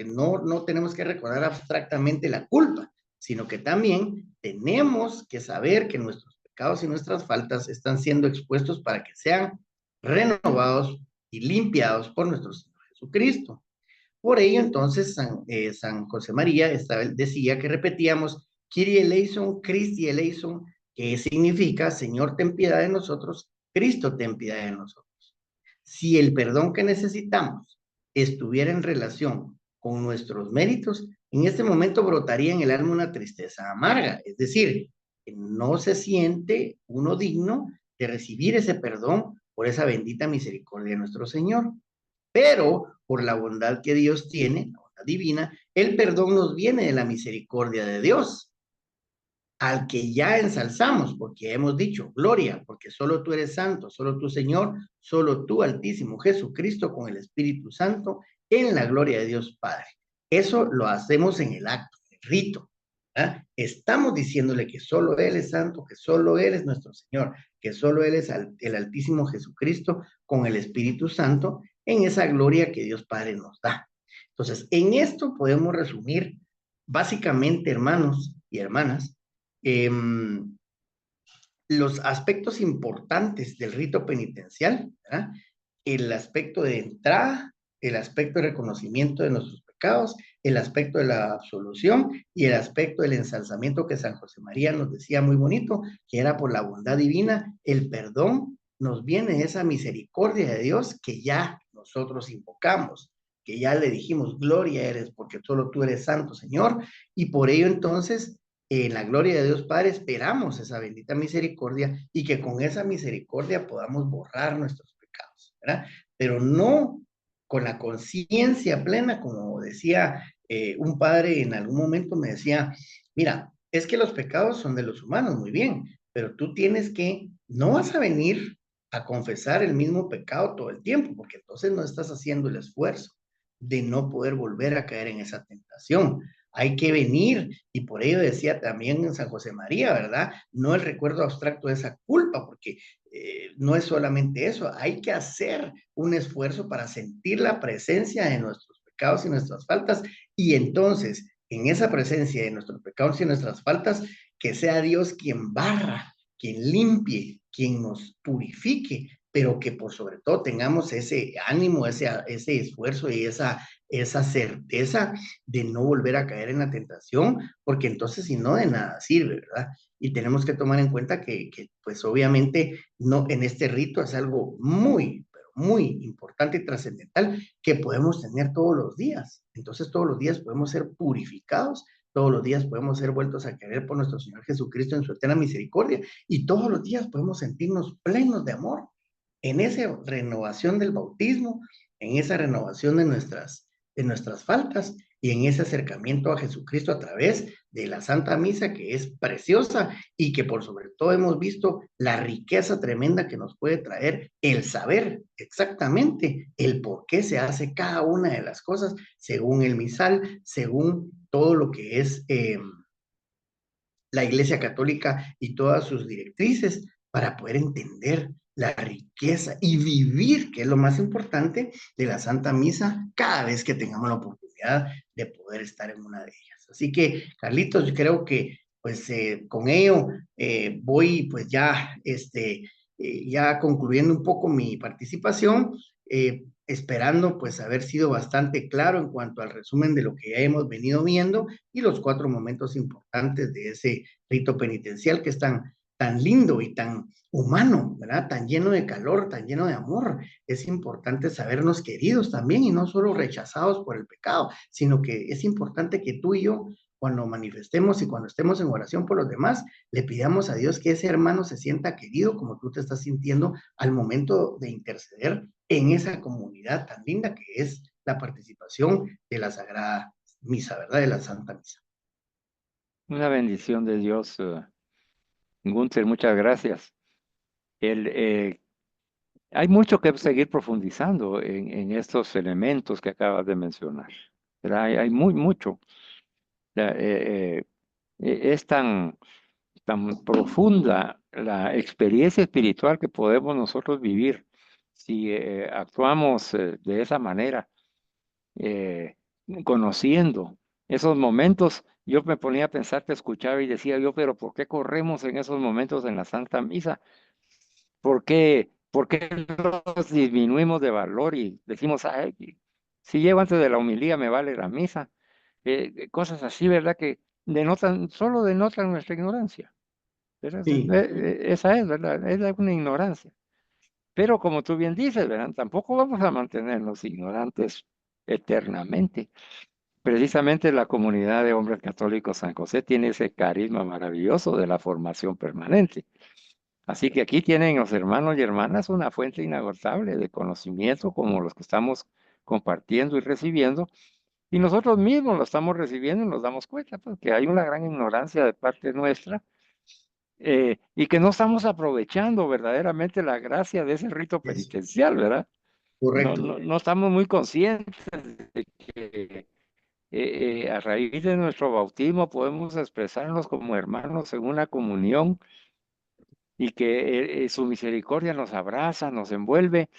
no tenemos que recordar abstractamente la culpa, sino que también tenemos que saber que nuestros pecados y nuestras faltas están siendo expuestos para que sean renovados y limpiados por nuestro Señor Jesucristo. Por ello, entonces, San José María decía que repetíamos, Kyrie eleison, Christi eleison, que significa, Señor, ten piedad de nosotros, Cristo, ten piedad de nosotros. Si el perdón que necesitamos estuviera en relación con nuestros méritos, en este momento brotaría en el alma una tristeza amarga, es decir, que no se siente uno digno de recibir ese perdón por esa bendita misericordia de nuestro Señor. Pero por la bondad que Dios tiene, la bondad divina, el perdón nos viene de la misericordia de Dios, al que ya ensalzamos, porque hemos dicho, gloria, porque solo tú eres santo, solo tú Señor, solo tú Altísimo Jesucristo con el Espíritu Santo, en la gloria de Dios Padre. Eso lo hacemos en el acto, en el rito. ¿Ah? Estamos diciéndole que solo Él es santo, que solo Él es nuestro Señor, que solo Él es el Altísimo Jesucristo con el Espíritu Santo en esa gloria que Dios Padre nos da. Entonces, en esto podemos resumir básicamente, hermanos y hermanas, eh, los aspectos importantes del rito penitencial, ¿verdad? El aspecto de entrada, el aspecto de reconocimiento de nuestros pecados, el aspecto de la absolución y el aspecto del ensalzamiento que San José María nos decía muy bonito, que era por la bondad divina, el perdón nos viene de esa misericordia de Dios que ya nosotros invocamos, que ya le dijimos, gloria eres porque solo tú eres santo, Señor, y por ello entonces en la gloria de Dios Padre esperamos esa bendita misericordia y que con esa misericordia podamos borrar nuestros pecados, ¿verdad? Pero no con la conciencia plena, como decía un padre en algún momento me decía, mira, es que los pecados son de los humanos, muy bien, pero tú tienes que, no vas a venir a confesar el mismo pecado todo el tiempo, porque entonces no estás haciendo el esfuerzo de no poder volver a caer en esa tentación. Hay que venir, y por ello decía también en San José María, ¿verdad? No el recuerdo abstracto de esa culpa, porque no es solamente eso, hay que hacer un esfuerzo para sentir la presencia de nuestros pecados y nuestras faltas, y entonces, en esa presencia de nuestros pecados y nuestras faltas, que sea Dios quien barra, quien limpie, quien nos purifique, pero que por sobre todo tengamos ese ánimo, ese esfuerzo y esa certeza de no volver a caer en la tentación, porque entonces si no de nada sirve, ¿verdad? Y tenemos que tomar en cuenta que pues obviamente no en este rito es algo muy, pero muy importante y trascendental que podemos tener todos los días. Entonces todos los días podemos ser purificados, todos los días podemos ser vueltos a querer por nuestro Señor Jesucristo en su eterna misericordia y todos los días podemos sentirnos plenos de amor en esa renovación del bautismo, en esa renovación de nuestras faltas y en ese acercamiento a Jesucristo a través de la Santa Misa, que es preciosa y que por sobre todo hemos visto la riqueza tremenda que nos puede traer el saber exactamente el por qué se hace cada una de las cosas según el misal, según todo lo que es la Iglesia Católica y todas sus directrices, para poder entender la riqueza y vivir, que es lo más importante, de la Santa Misa cada vez que tengamos la oportunidad de poder estar en una de ellas. Así que, Carlitos, yo creo que pues con ello voy pues ya, ya concluyendo un poco mi participación, esperando pues haber sido bastante claro en cuanto al resumen de lo que ya hemos venido viendo y los 4 momentos importantes de ese rito penitencial que es tan lindo y tan humano, ¿verdad? Tan lleno de calor, tan lleno de amor. Es importante sabernos queridos también y no solo rechazados por el pecado, sino que es importante que tú y yo, cuando manifestemos y cuando estemos en oración por los demás, le pidamos a Dios que ese hermano se sienta querido como tú te estás sintiendo al momento de interceder en esa comunidad tan linda que es la participación de la Sagrada Misa, ¿verdad? De la Santa Misa. Una bendición de Dios, Gunther, muchas gracias. El, hay mucho que seguir profundizando en estos elementos que acabas de mencionar. Pero hay mucho. Es tan profunda la experiencia espiritual que podemos nosotros vivir si actuamos de esa manera, eh, conociendo esos momentos. Yo me ponía a pensar, te escuchaba y decía yo, pero ¿por qué corremos en esos momentos en la Santa Misa? ¿Por qué los disminuimos de valor y decimos, ay, si llego antes de la homilía me vale la misa? Cosas así, ¿verdad? Que solo denotan nuestra ignorancia. ¿Verdad? Sí, Esa es, ¿verdad? Es una ignorancia. Pero como tú bien dices, ¿verdad? Tampoco vamos a mantenernos ignorantes eternamente. Precisamente la comunidad de hombres católicos San José tiene ese carisma maravilloso de la formación permanente. Así que aquí tienen los hermanos y hermanas una fuente inagotable de conocimiento como los que estamos compartiendo y recibiendo, y nosotros mismos lo estamos recibiendo y nos damos cuenta pues, que hay una gran ignorancia de parte nuestra, y que no estamos aprovechando verdaderamente la gracia de ese rito es penitencial, ¿verdad? No, correcto. no, no estamos muy conscientes de que a raíz de nuestro bautismo podemos expresarnos como hermanos en una comunión y que su misericordia nos abraza, nos envuelve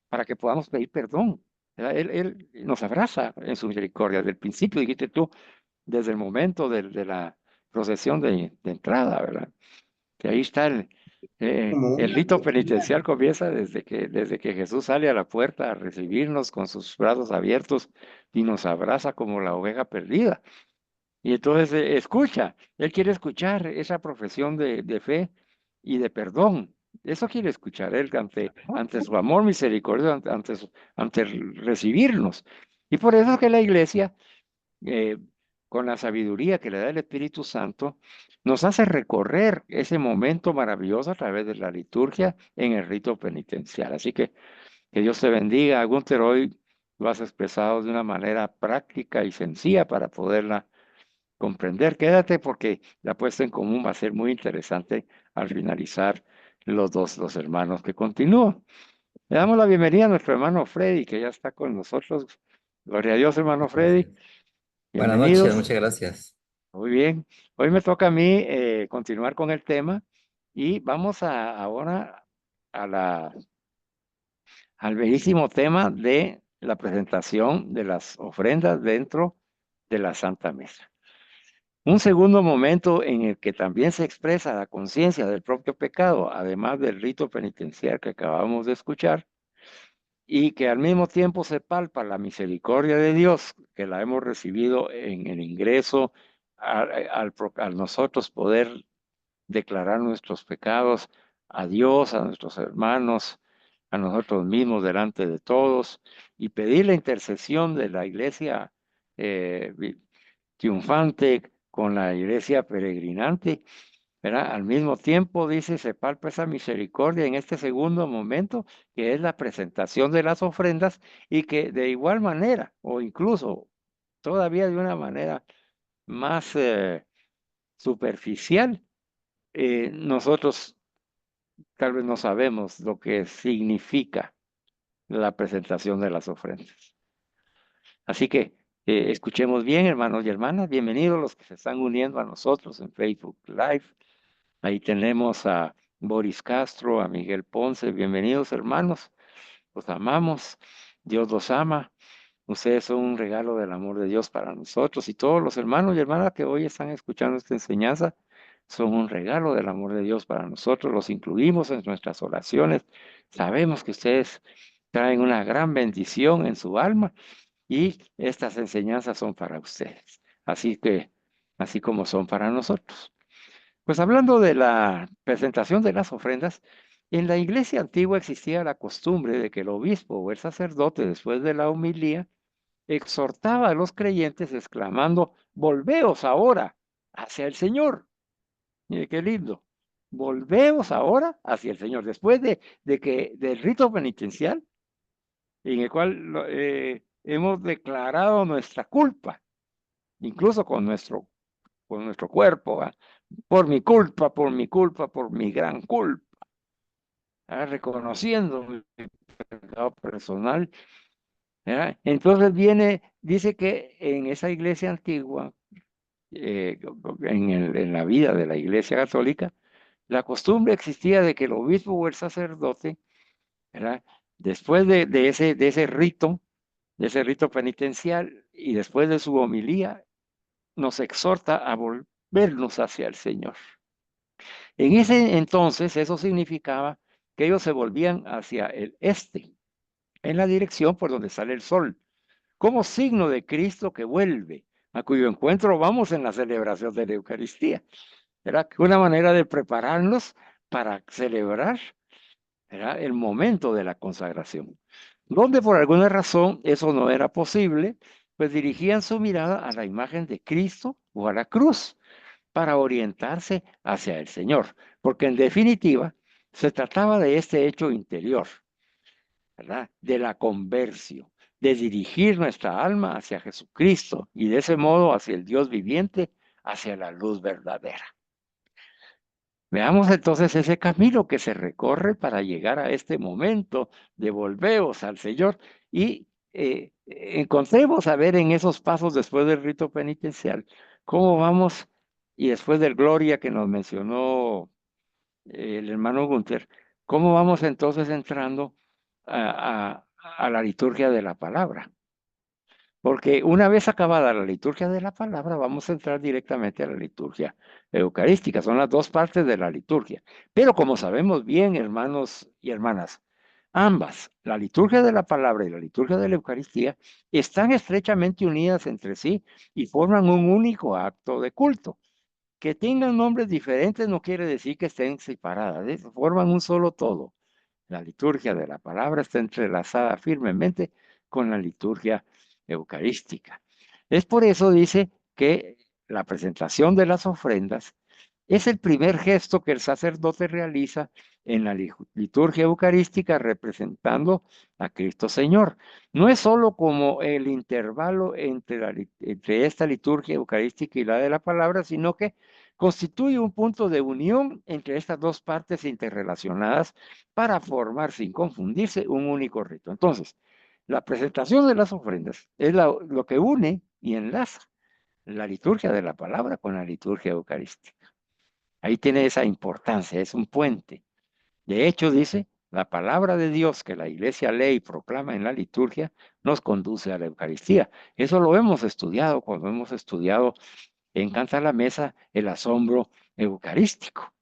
para que podamos pedir perdón, ¿verdad? Él nos abraza en su misericordia. Desde el principio, dijiste tú, desde el momento de la procesión de entrada, ¿verdad? Que ahí está Como el una rito pequeña, penitencial comienza desde que Jesús sale a la puerta a recibirnos con sus brazos abiertos y nos abraza como la oveja perdida. Y entonces escucha, Él quiere escuchar esa profesión de fe y de perdón. Eso quiere escuchar Él ante su amor misericordioso, ante recibirnos. Y por eso es que la iglesia, eh, con la sabiduría que le da el Espíritu Santo, nos hace recorrer ese momento maravilloso a través de la liturgia en el rito penitencial. Así que Dios te bendiga. Gunther, hoy lo has expresado de una manera práctica y sencilla para poderla comprender. Quédate porque la puesta en común va a ser muy interesante al finalizar los hermanos que continúan. Le damos la bienvenida a nuestro hermano Freddy, que ya está con nosotros. Gloria a Dios, hermano Freddy. Gracias. Buenas noches, Bienvenidos. muchas gracias. Muy bien. Hoy me toca a mí continuar con el tema y vamos ahora a al bellísimo tema de la presentación de las ofrendas dentro de la Santa Misa. Un segundo momento en el que también se expresa la conciencia del propio pecado, además del rito penitencial que acabamos de escuchar, y que al mismo tiempo se palpa la misericordia de Dios, que la hemos recibido en el ingreso al nosotros poder declarar nuestros pecados a Dios, a nuestros hermanos, a nosotros mismos delante de todos, y pedir la intercesión de la iglesia eh, triunfante con la iglesia peregrinante, ¿verdad? Al mismo tiempo, dice, se palpa esa misericordia en este segundo momento, que es la presentación de las ofrendas, y que de igual manera, o incluso todavía de una manera más superficial, nosotros tal vez no sabemos lo que significa la presentación de las ofrendas. Así que escuchemos bien, hermanos y hermanas, bienvenidos los que se están uniendo a nosotros en Facebook Live. Ahí tenemos a Boris Castro, a Miguel Ponce. Bienvenidos, hermanos. Los amamos. Dios los ama. Ustedes son un regalo del amor de Dios para nosotros, y todos los hermanos y hermanas que hoy están escuchando esta enseñanza son un regalo del amor de Dios para nosotros. Los incluimos en nuestras oraciones. Sabemos que ustedes traen una gran bendición en su alma, y estas enseñanzas son para ustedes. Así como son para nosotros. Pues hablando de la presentación de las ofrendas, en la iglesia antigua existía la costumbre de que el obispo o el sacerdote, después de la homilía, exhortaba a los creyentes exclamando: volveos ahora hacia el Señor. Mire qué lindo. Volveos ahora hacia el Señor. Después del rito penitencial, en el cual hemos declarado nuestra culpa, incluso con nuestro cuerpo, ¿va? Por mi culpa, por mi culpa, por mi gran culpa, ¿verdad? Reconociendo mi pecado personal, ¿verdad? Entonces dice que en esa iglesia antigua, en la vida de la iglesia católica, la costumbre existía de que el obispo o el sacerdote, ¿verdad? Después de ese rito penitencial, y después de su homilía, nos exhorta a volvernos hacia el Señor. En ese entonces eso significaba que ellos se volvían hacia el este, en la dirección por donde sale el sol, como signo de Cristo que vuelve, a cuyo encuentro vamos en la celebración de la Eucaristía. Era una manera de prepararnos para celebrar, era el momento de la consagración. Donde por alguna razón eso no era posible, pues dirigían su mirada a la imagen de Cristo o a la cruz para orientarse hacia el Señor, porque en definitiva se trataba de este hecho interior, ¿verdad? De la conversión, de dirigir nuestra alma hacia Jesucristo y de ese modo hacia el Dios viviente, hacia la luz verdadera. Veamos entonces ese camino que se recorre para llegar a este momento de volveos al Señor, y encontremos a ver en esos pasos después del rito penitencial cómo vamos, y después del Gloria que nos mencionó el hermano Gunther, cómo vamos entonces entrando a la liturgia de la palabra. Porque una vez acabada la liturgia de la palabra, vamos a entrar directamente a la liturgia eucarística. Son las dos partes de la liturgia. Pero como sabemos bien, hermanos y hermanas, ambas, la liturgia de la palabra y la liturgia de la Eucaristía, están estrechamente unidas entre sí y forman un único acto de culto. Que tengan nombres diferentes no quiere decir que estén separadas, forman un solo todo. La liturgia de la palabra está entrelazada firmemente con la liturgia eucarística. Es por eso, dice, que la presentación de las ofrendas es el primer gesto que el sacerdote realiza en la liturgia eucarística representando a Cristo Señor. No es solo como el intervalo entre esta liturgia eucarística y la de la palabra, sino que constituye un punto de unión entre estas dos partes interrelacionadas para formar, sin confundirse, un único rito. Entonces, la presentación de las ofrendas es lo que une y enlaza la liturgia de la palabra con la liturgia eucarística. Ahí tiene esa importancia, es un puente. De hecho, dice, la palabra de Dios que la iglesia lee y proclama en la liturgia nos conduce a la Eucaristía. Eso lo hemos estudiado cuando hemos estudiado en Canta la Mesa el asombro eucarístico.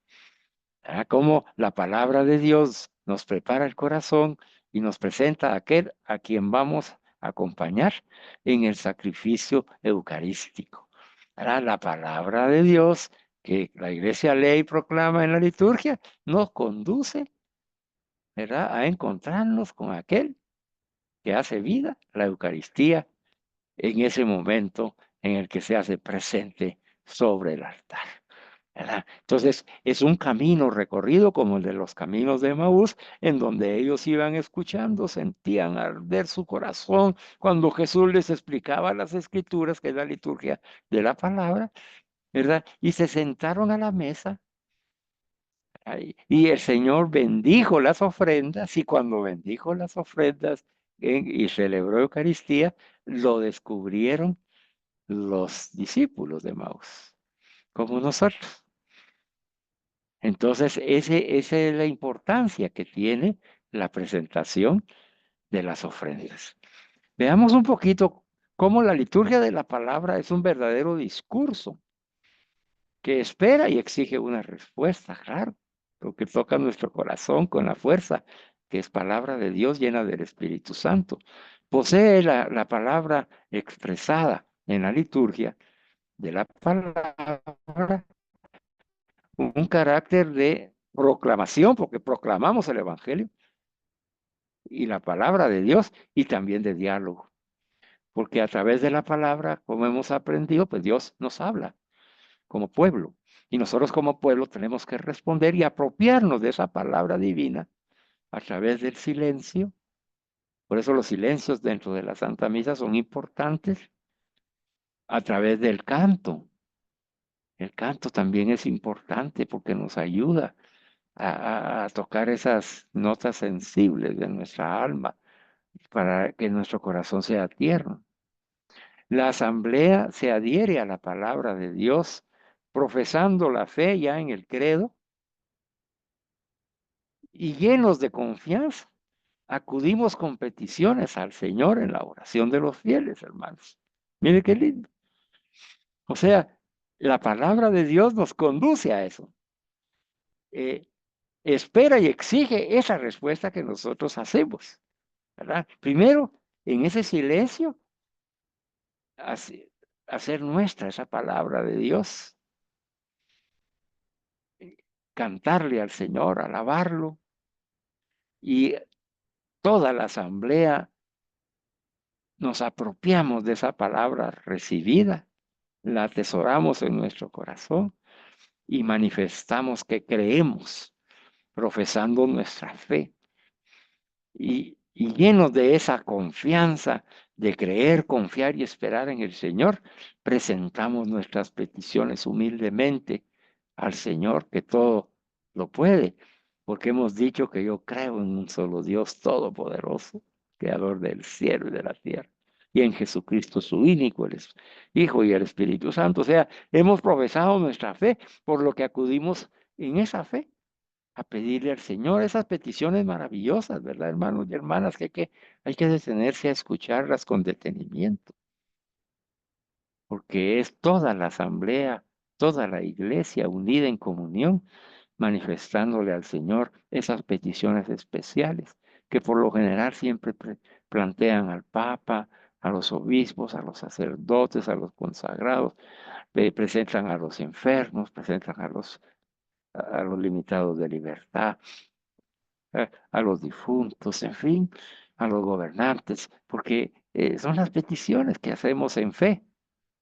Cómo la palabra de Dios nos prepara el corazón y nos presenta a aquel a quien vamos a acompañar en el sacrificio eucarístico. La palabra de Dios que la iglesia lee y proclama en la liturgia nos conduce, ¿verdad?, a encontrarnos con aquel que hace vida la Eucaristía en ese momento en el que se hace presente sobre el altar, ¿verdad? Entonces, es un camino recorrido como el de los caminos de Emaús, en donde ellos iban escuchando, sentían arder su corazón cuando Jesús les explicaba las escrituras, que es la liturgia de la palabra, ¿verdad? Y se sentaron a la mesa. Y el Señor bendijo las ofrendas, y cuando bendijo las ofrendas y celebró Eucaristía, lo descubrieron los discípulos de Maús, como nosotros. Entonces, esa es la importancia que tiene la presentación de las ofrendas. Veamos un poquito cómo la liturgia de la palabra es un verdadero discurso que espera y exige una respuesta, claro, porque toca nuestro corazón con la fuerza, que es palabra de Dios llena del Espíritu Santo. Posee la palabra expresada en la liturgia de la palabra un carácter de proclamación, porque proclamamos el Evangelio y la palabra de Dios, y también de diálogo, porque a través de la palabra, como hemos aprendido, pues Dios nos habla como pueblo. Y nosotros como pueblo tenemos que responder y apropiarnos de esa palabra divina a través del silencio. Por eso los silencios dentro de la Santa Misa son importantes. A través del canto. El canto también es importante porque nos ayuda a tocar esas notas sensibles de nuestra alma para que nuestro corazón sea tierno. La asamblea se adhiere a la palabra de Dios, profesando la fe ya en el credo y llenos de confianza, acudimos con peticiones al Señor en la oración de los fieles, hermanos. Mire qué lindo. O sea, la palabra de Dios nos conduce a eso. Espera y exige esa respuesta que nosotros hacemos, ¿verdad? Primero, en ese silencio, hacer nuestra esa palabra de Dios, cantarle al Señor, alabarlo, y toda la asamblea nos apropiamos de esa palabra recibida, la atesoramos en nuestro corazón y manifestamos que creemos, profesando nuestra fe y llenos de esa confianza de creer, confiar y esperar en el Señor, presentamos nuestras peticiones humildemente al Señor que todo lo puede, porque hemos dicho que yo creo en un solo Dios todopoderoso, creador del cielo y de la tierra, y en Jesucristo su único, el Hijo y el Espíritu Santo. O sea, hemos profesado nuestra fe, por lo que acudimos en esa fe a pedirle al Señor esas peticiones maravillosas, ¿verdad, hermanos y hermanas? Que hay que detenerse a escucharlas con detenimiento, porque es toda la asamblea, toda la iglesia unida en comunión, manifestándole al Señor esas peticiones especiales que por lo general siempre plantean al Papa, a los obispos, a los sacerdotes, a los consagrados, presentan a los enfermos, presentan a los limitados de libertad, a los difuntos, en fin, a los gobernantes, porque son las peticiones que hacemos en fe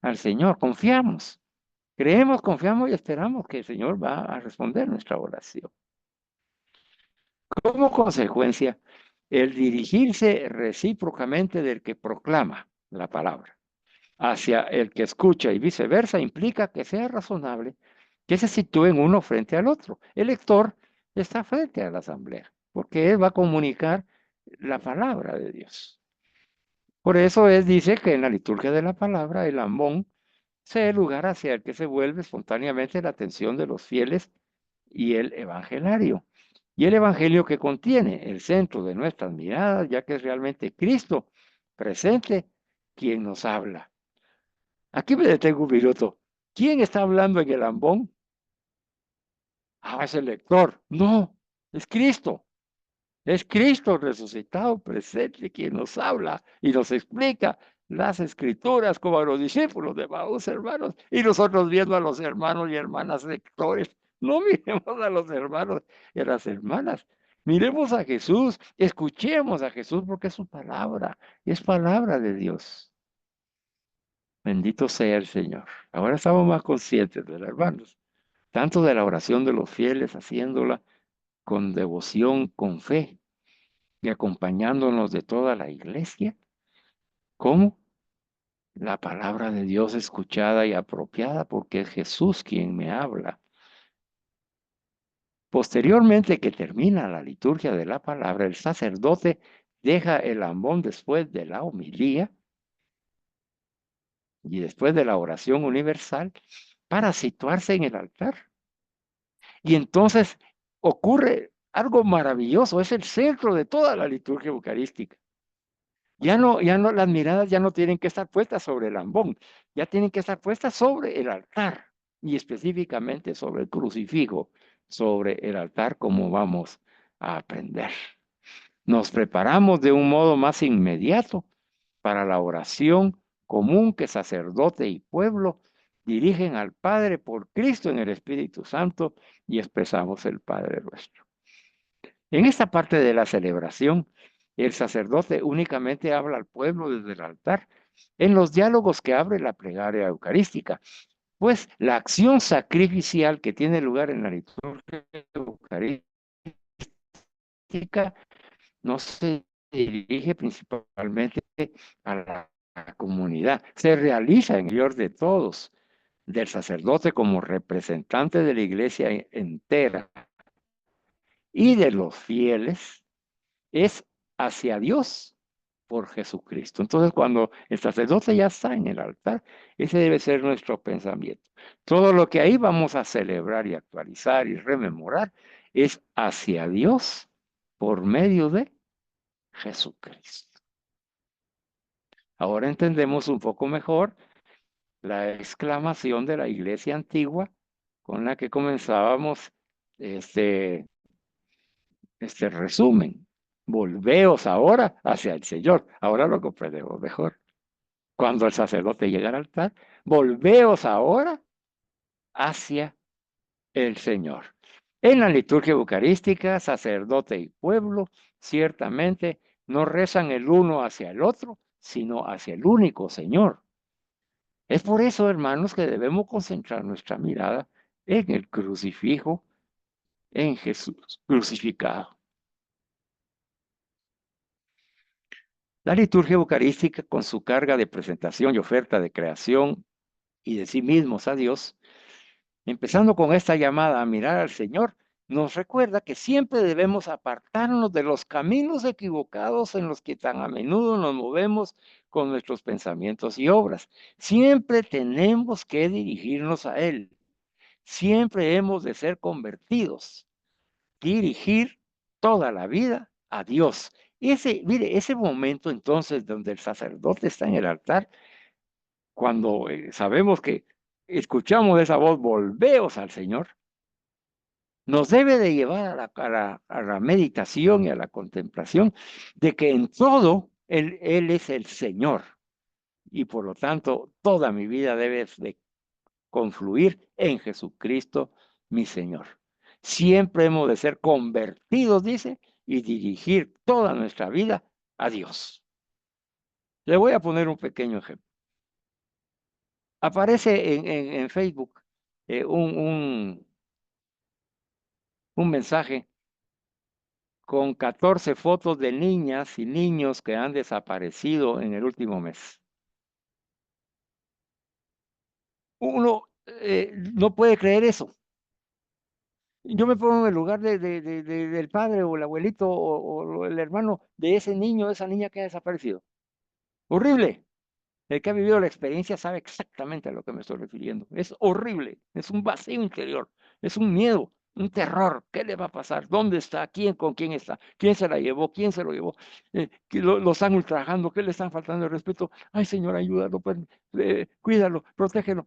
al Señor. Confiamos, creemos, confiamos y esperamos que el Señor va a responder nuestra oración. Como consecuencia, el dirigirse recíprocamente del que proclama la palabra hacia el que escucha y viceversa implica que sea razonable que se sitúen uno frente al otro. El lector está frente a la asamblea, porque él va a comunicar la palabra de Dios. Por eso dice que en la liturgia de la palabra, el ambón sea el lugar hacia el que se vuelve espontáneamente la atención de los fieles y el evangelario. Y el evangelio que contiene el centro de nuestras miradas, ya que es realmente Cristo presente quien nos habla. Aquí me detengo un minuto. ¿Quién está hablando en el ambón? Ah, es el lector. No, es Cristo. Es Cristo resucitado presente quien nos habla y nos explica las escrituras como a los discípulos de Maús, hermanos, y nosotros viendo a los hermanos y hermanas lectores. No miremos a los hermanos y a las hermanas. Miremos a Jesús, escuchemos a Jesús porque es su palabra, es palabra de Dios. Bendito sea el Señor. Ahora estamos más conscientes, ¿verdad, hermanos? Tanto de la oración de los fieles, haciéndola con devoción, con fe y acompañándonos de toda la iglesia, como la palabra de Dios escuchada y apropiada, porque es Jesús quien me habla. Posteriormente que termina la liturgia de la palabra, el sacerdote deja el ambón después de la homilía y después de la oración universal para situarse en el altar. Y entonces ocurre algo maravilloso, es el centro de toda la liturgia eucarística. Ya no, las miradas ya no tienen que estar puestas sobre el ambón, ya tienen que estar puestas sobre el altar y específicamente sobre el crucifijo, sobre el altar como vamos a aprender. Nos preparamos de un modo más inmediato para la oración común que sacerdote y pueblo dirigen al Padre por Cristo en el Espíritu Santo y expresamos el Padre nuestro. En esta parte de la celebración, el sacerdote únicamente habla al pueblo desde el altar en los diálogos que abre la plegaria eucarística, pues la acción sacrificial que tiene lugar en la liturgia eucarística no se dirige principalmente a la comunidad, se realiza en el interior de todos, del sacerdote como representante de la iglesia entera y de los fieles, es hacia Dios por Jesucristo. Entonces, cuando el sacerdote ya está en el altar, ese debe ser nuestro pensamiento. Todo lo que ahí vamos a celebrar y actualizar y rememorar es hacia Dios por medio de Jesucristo. Ahora entendemos un poco mejor la exclamación de la iglesia antigua con la que comenzábamos este resumen. Volveos ahora hacia el Señor. Ahora lo comprendemos mejor. Cuando el sacerdote llega al altar, volveos ahora hacia el Señor. En la liturgia eucarística, sacerdote y pueblo ciertamente no rezan el uno hacia el otro, sino hacia el único Señor. Es por eso, hermanos, que debemos concentrar nuestra mirada en el crucifijo, en Jesús crucificado. La liturgia eucarística, con su carga de presentación y oferta de creación y de sí mismos a Dios, empezando con esta llamada a mirar al Señor, nos recuerda que siempre debemos apartarnos de los caminos equivocados en los que tan a menudo nos movemos con nuestros pensamientos y obras. Siempre tenemos que dirigirnos a Él. Siempre hemos de ser convertidos, dirigir toda la vida a Dios. Mire, ese momento entonces donde el sacerdote está en el altar, cuando sabemos que escuchamos esa voz, volveos al Señor, nos debe de llevar a la meditación y a la contemplación de que en todo Él es el Señor y por lo tanto toda mi vida debe de confluir en Jesucristo, mi Señor. Siempre hemos de ser convertidos, dice, y dirigir toda nuestra vida a Dios. Le voy a poner un pequeño ejemplo. Aparece en Facebook un mensaje con 14 fotos de niñas y niños que han desaparecido en el último mes. Uno no puede creer eso. Yo me pongo en el lugar del padre o el abuelito o el hermano de ese niño o esa niña que ha desaparecido. Horrible. El que ha vivido la experiencia sabe exactamente a lo que me estoy refiriendo. Es horrible, es un vacío interior, es un miedo, un terror. ¿Qué le va a pasar? ¿Dónde está? ¿Quién con quién está? ¿Quién se la llevó? ¿Quién se lo llevó? Lo están ultrajando, ¿qué le están faltando de respeto? Ay, Señor, ayúdalo, pues, cuídalo, protégelo.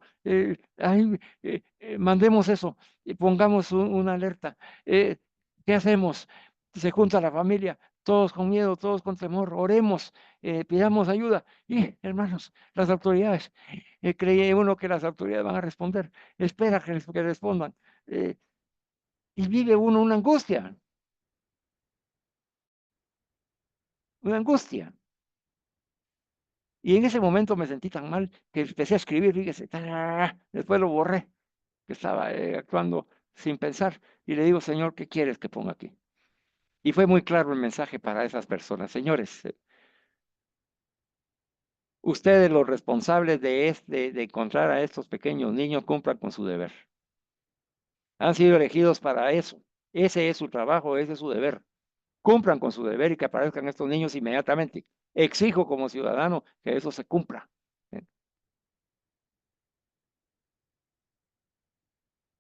Mandemos eso, pongamos una alerta. ¿Qué hacemos? Se junta la familia, todos con miedo, todos con temor, oremos, pidamos ayuda. Y, hermanos, las autoridades, cree uno que las autoridades van a responder, espera que respondan. Y vive uno una angustia, una angustia. Y en ese momento me sentí tan mal que empecé a escribir, fíjese, después lo borré, que estaba actuando sin pensar. Y le digo, Señor, ¿qué quieres que ponga aquí? Y fue muy claro el mensaje para esas personas. Señores, ustedes los responsables de encontrar a estos pequeños niños cumplan con su deber. Han sido elegidos para eso. Ese es su trabajo, ese es su deber. Cumplan con su deber y que aparezcan estos niños inmediatamente. Exijo como ciudadano que eso se cumpla.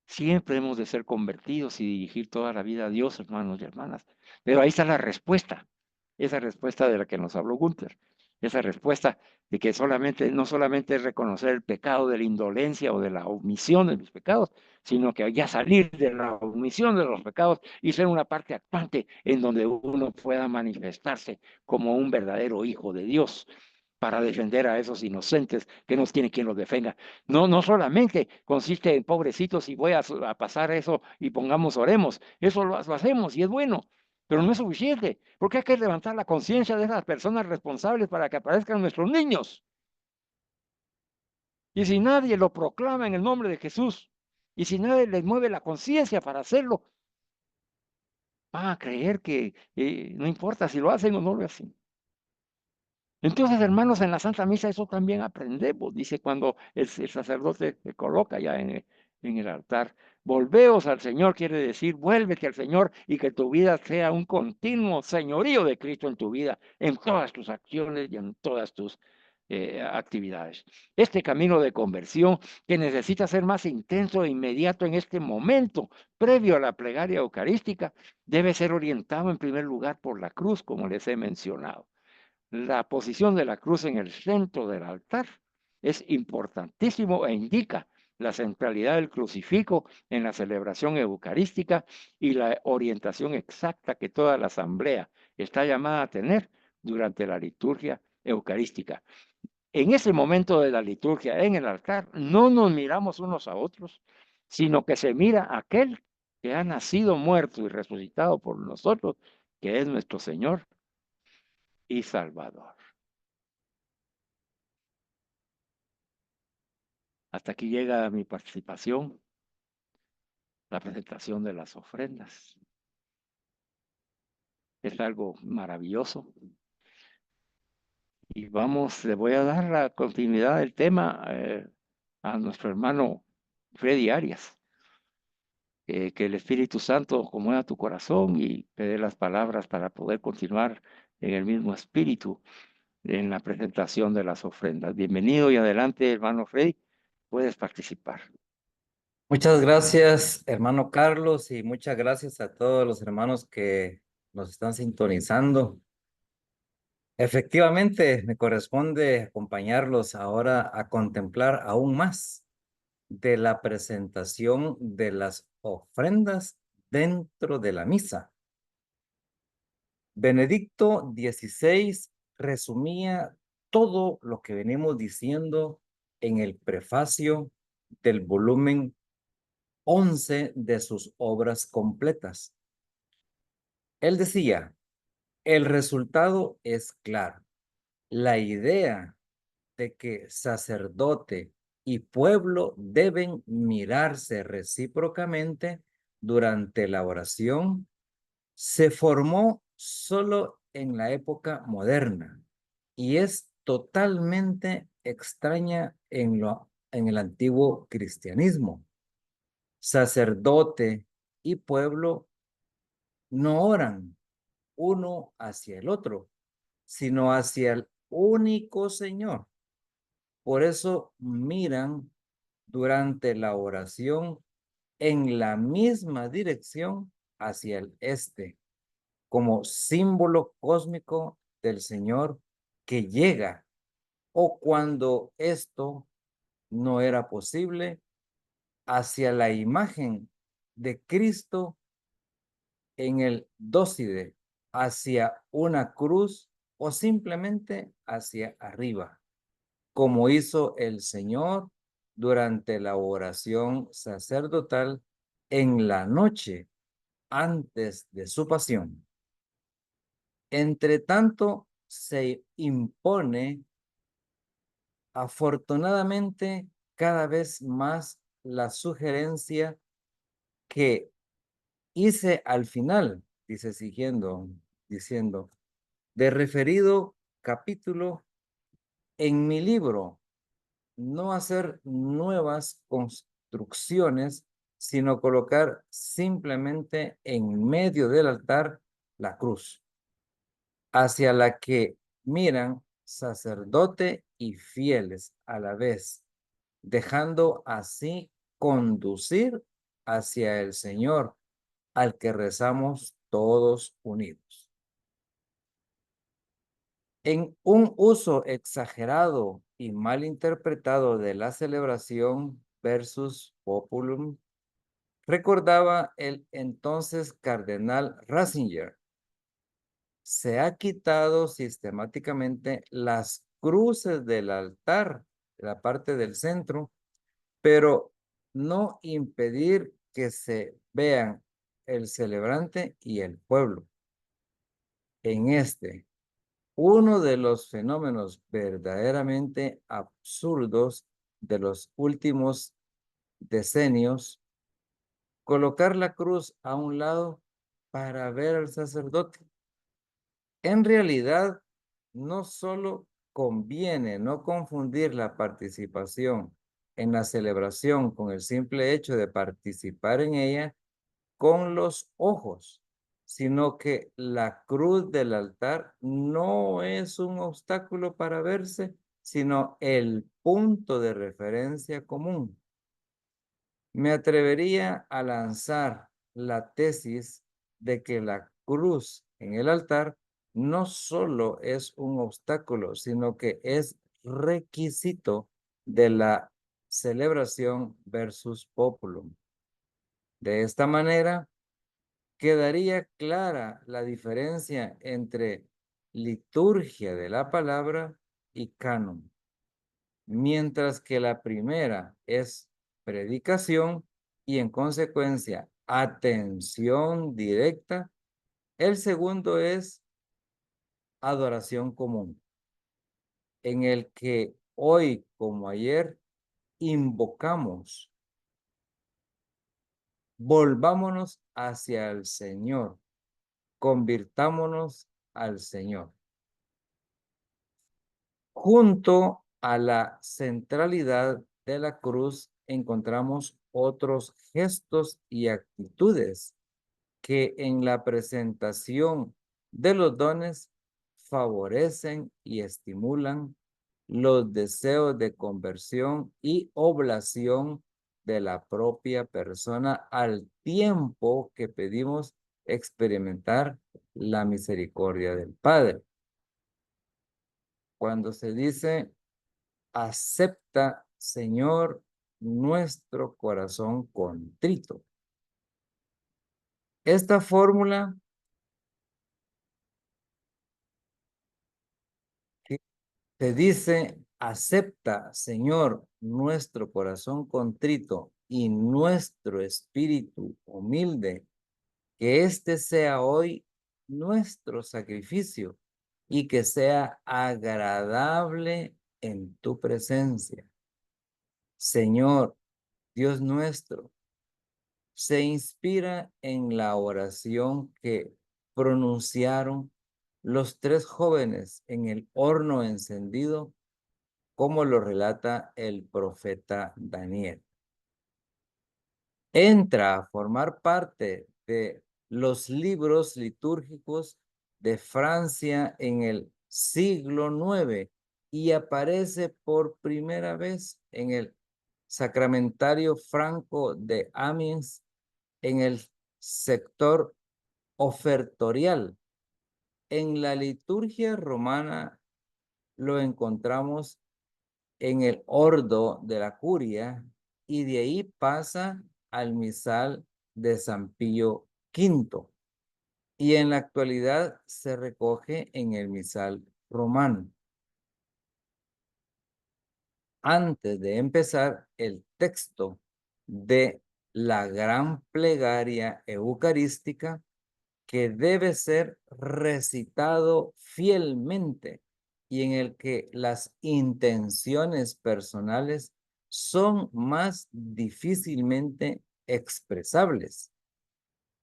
Siempre hemos de ser convertidos y dirigir toda la vida a Dios, hermanos y hermanas. Pero ahí está la respuesta, esa respuesta de la que nos habló Gunther, esa respuesta de que no solamente es reconocer el pecado de la indolencia o de la omisión de los pecados, sino que ya salir de la omisión de los pecados y ser una parte actuante en donde uno pueda manifestarse como un verdadero hijo de Dios para defender a esos inocentes que no tiene quien los defenda. No solamente consiste en pobrecitos y voy a pasar eso y pongamos oremos, eso lo hacemos y es bueno, pero no es suficiente, porque hay que levantar la conciencia de esas personas responsables para que aparezcan nuestros niños. Y si nadie lo proclama en el nombre de Jesús, y si nadie les mueve la conciencia para hacerlo, van a creer que no importa si lo hacen o no lo hacen. Entonces, hermanos, en la Santa Misa eso también aprendemos, dice cuando el sacerdote se coloca ya en el altar. Volveos al Señor, quiere decir, vuélvete al Señor y que tu vida sea un continuo señorío de Cristo en tu vida, en todas tus acciones y en todas tus actividades. Este camino de conversión que necesita ser más intenso e inmediato en este momento, previo a la plegaria eucarística, debe ser orientado en primer lugar por la cruz, como les he mencionado. La posición de la cruz en el centro del altar es importantísimo e indica la centralidad del crucifijo en la celebración eucarística y la orientación exacta que toda la asamblea está llamada a tener durante la liturgia eucarística. En ese momento de la liturgia en el altar no nos miramos unos a otros, sino que se mira a aquel que ha nacido muerto y resucitado por nosotros, que es nuestro Señor y Salvador. Hasta aquí llega mi participación, la presentación de las ofrendas. Es algo maravilloso. Y vamos, le voy a dar la continuidad del tema a nuestro hermano Freddy Arias. Que el Espíritu Santo conmueva tu corazón y te dé las palabras para poder continuar en el mismo espíritu en la presentación de las ofrendas. Bienvenido y adelante, hermano Freddy. Puedes participar. Muchas gracias, hermano Carlos, y muchas gracias a todos los hermanos que nos están sintonizando. Efectivamente, me corresponde acompañarlos ahora a contemplar aún más de la presentación de las ofrendas dentro de la misa. Benedicto XVI resumía todo lo que venimos diciendo en el prefacio del volumen 11 de sus obras completas. Él decía, el resultado es claro. La idea de que sacerdote y pueblo deben mirarse recíprocamente durante la oración se formó solo en la época moderna y es totalmente extraña en el antiguo cristianismo. Sacerdote y pueblo no oran uno hacia el otro, sino hacia el único Señor. Por eso miran durante la oración en la misma dirección hacia el este, como símbolo cósmico del Señor que llega, o cuando esto no era posible, hacia la imagen de Cristo en el dóside, hacia una cruz o simplemente hacia arriba, como hizo el Señor durante la oración sacerdotal en la noche antes de su pasión. Entre tanto, se impone afortunadamente cada vez más la sugerencia que hice al final, dice diciendo, de referido capítulo en mi libro, no hacer nuevas construcciones, sino colocar simplemente en medio del altar la cruz, hacia la que miran sacerdote y fieles a la vez, dejando así conducir hacia el Señor, al que rezamos todos unidos. En un uso exagerado y mal interpretado de la celebración versus populum, recordaba el entonces cardenal Ratzinger, se ha quitado sistemáticamente las cruces del altar, de la parte del centro, pero no impedir que se vean el celebrante y el pueblo. En uno de los fenómenos verdaderamente absurdos de los últimos decenios, colocar la cruz a un lado para ver al sacerdote. En realidad, no solo conviene no confundir la participación en la celebración con el simple hecho de participar en ella con los ojos, sino que la cruz del altar no es un obstáculo para verse, sino el punto de referencia común. Me atrevería a lanzar la tesis de que la cruz en el altar no solo es un obstáculo, sino que es requisito de la celebración versus populum. De esta manera, quedaría clara la diferencia entre liturgia de la palabra y canon. Mientras que la primera es predicación y en consecuencia atención directa, el segundo es adoración común, en el que hoy como ayer invocamos, volvámonos hacia el Señor, convirtámonos al Señor. Junto a la centralidad de la cruz encontramos otros gestos y actitudes que en la presentación de los dones favorecen y estimulan los deseos de conversión y oblación de la propia persona al tiempo que pedimos experimentar la misericordia del Padre. Cuando se dice, acepta, Señor, nuestro corazón contrito. Esta fórmula que se dice, acepta, Señor, nuestro corazón contrito y nuestro espíritu humilde, que este sea hoy nuestro sacrificio y que sea agradable en tu presencia. Señor, Dios nuestro, se inspira en la oración que pronunciaron los tres jóvenes en el horno encendido, como lo relata el profeta Daniel. Entra a formar parte de los libros litúrgicos de Francia en el siglo IX y aparece por primera vez en el Sacramentario Franco de Amiens en el sector ofertorial. En la liturgia romana lo encontramos en el ordo de la curia y de ahí pasa al misal de San Pío V y en la actualidad se recoge en el misal romano. Antes de empezar el texto de la gran plegaria eucarística, que debe ser recitado fielmente y en el que las intenciones personales son más difícilmente expresables.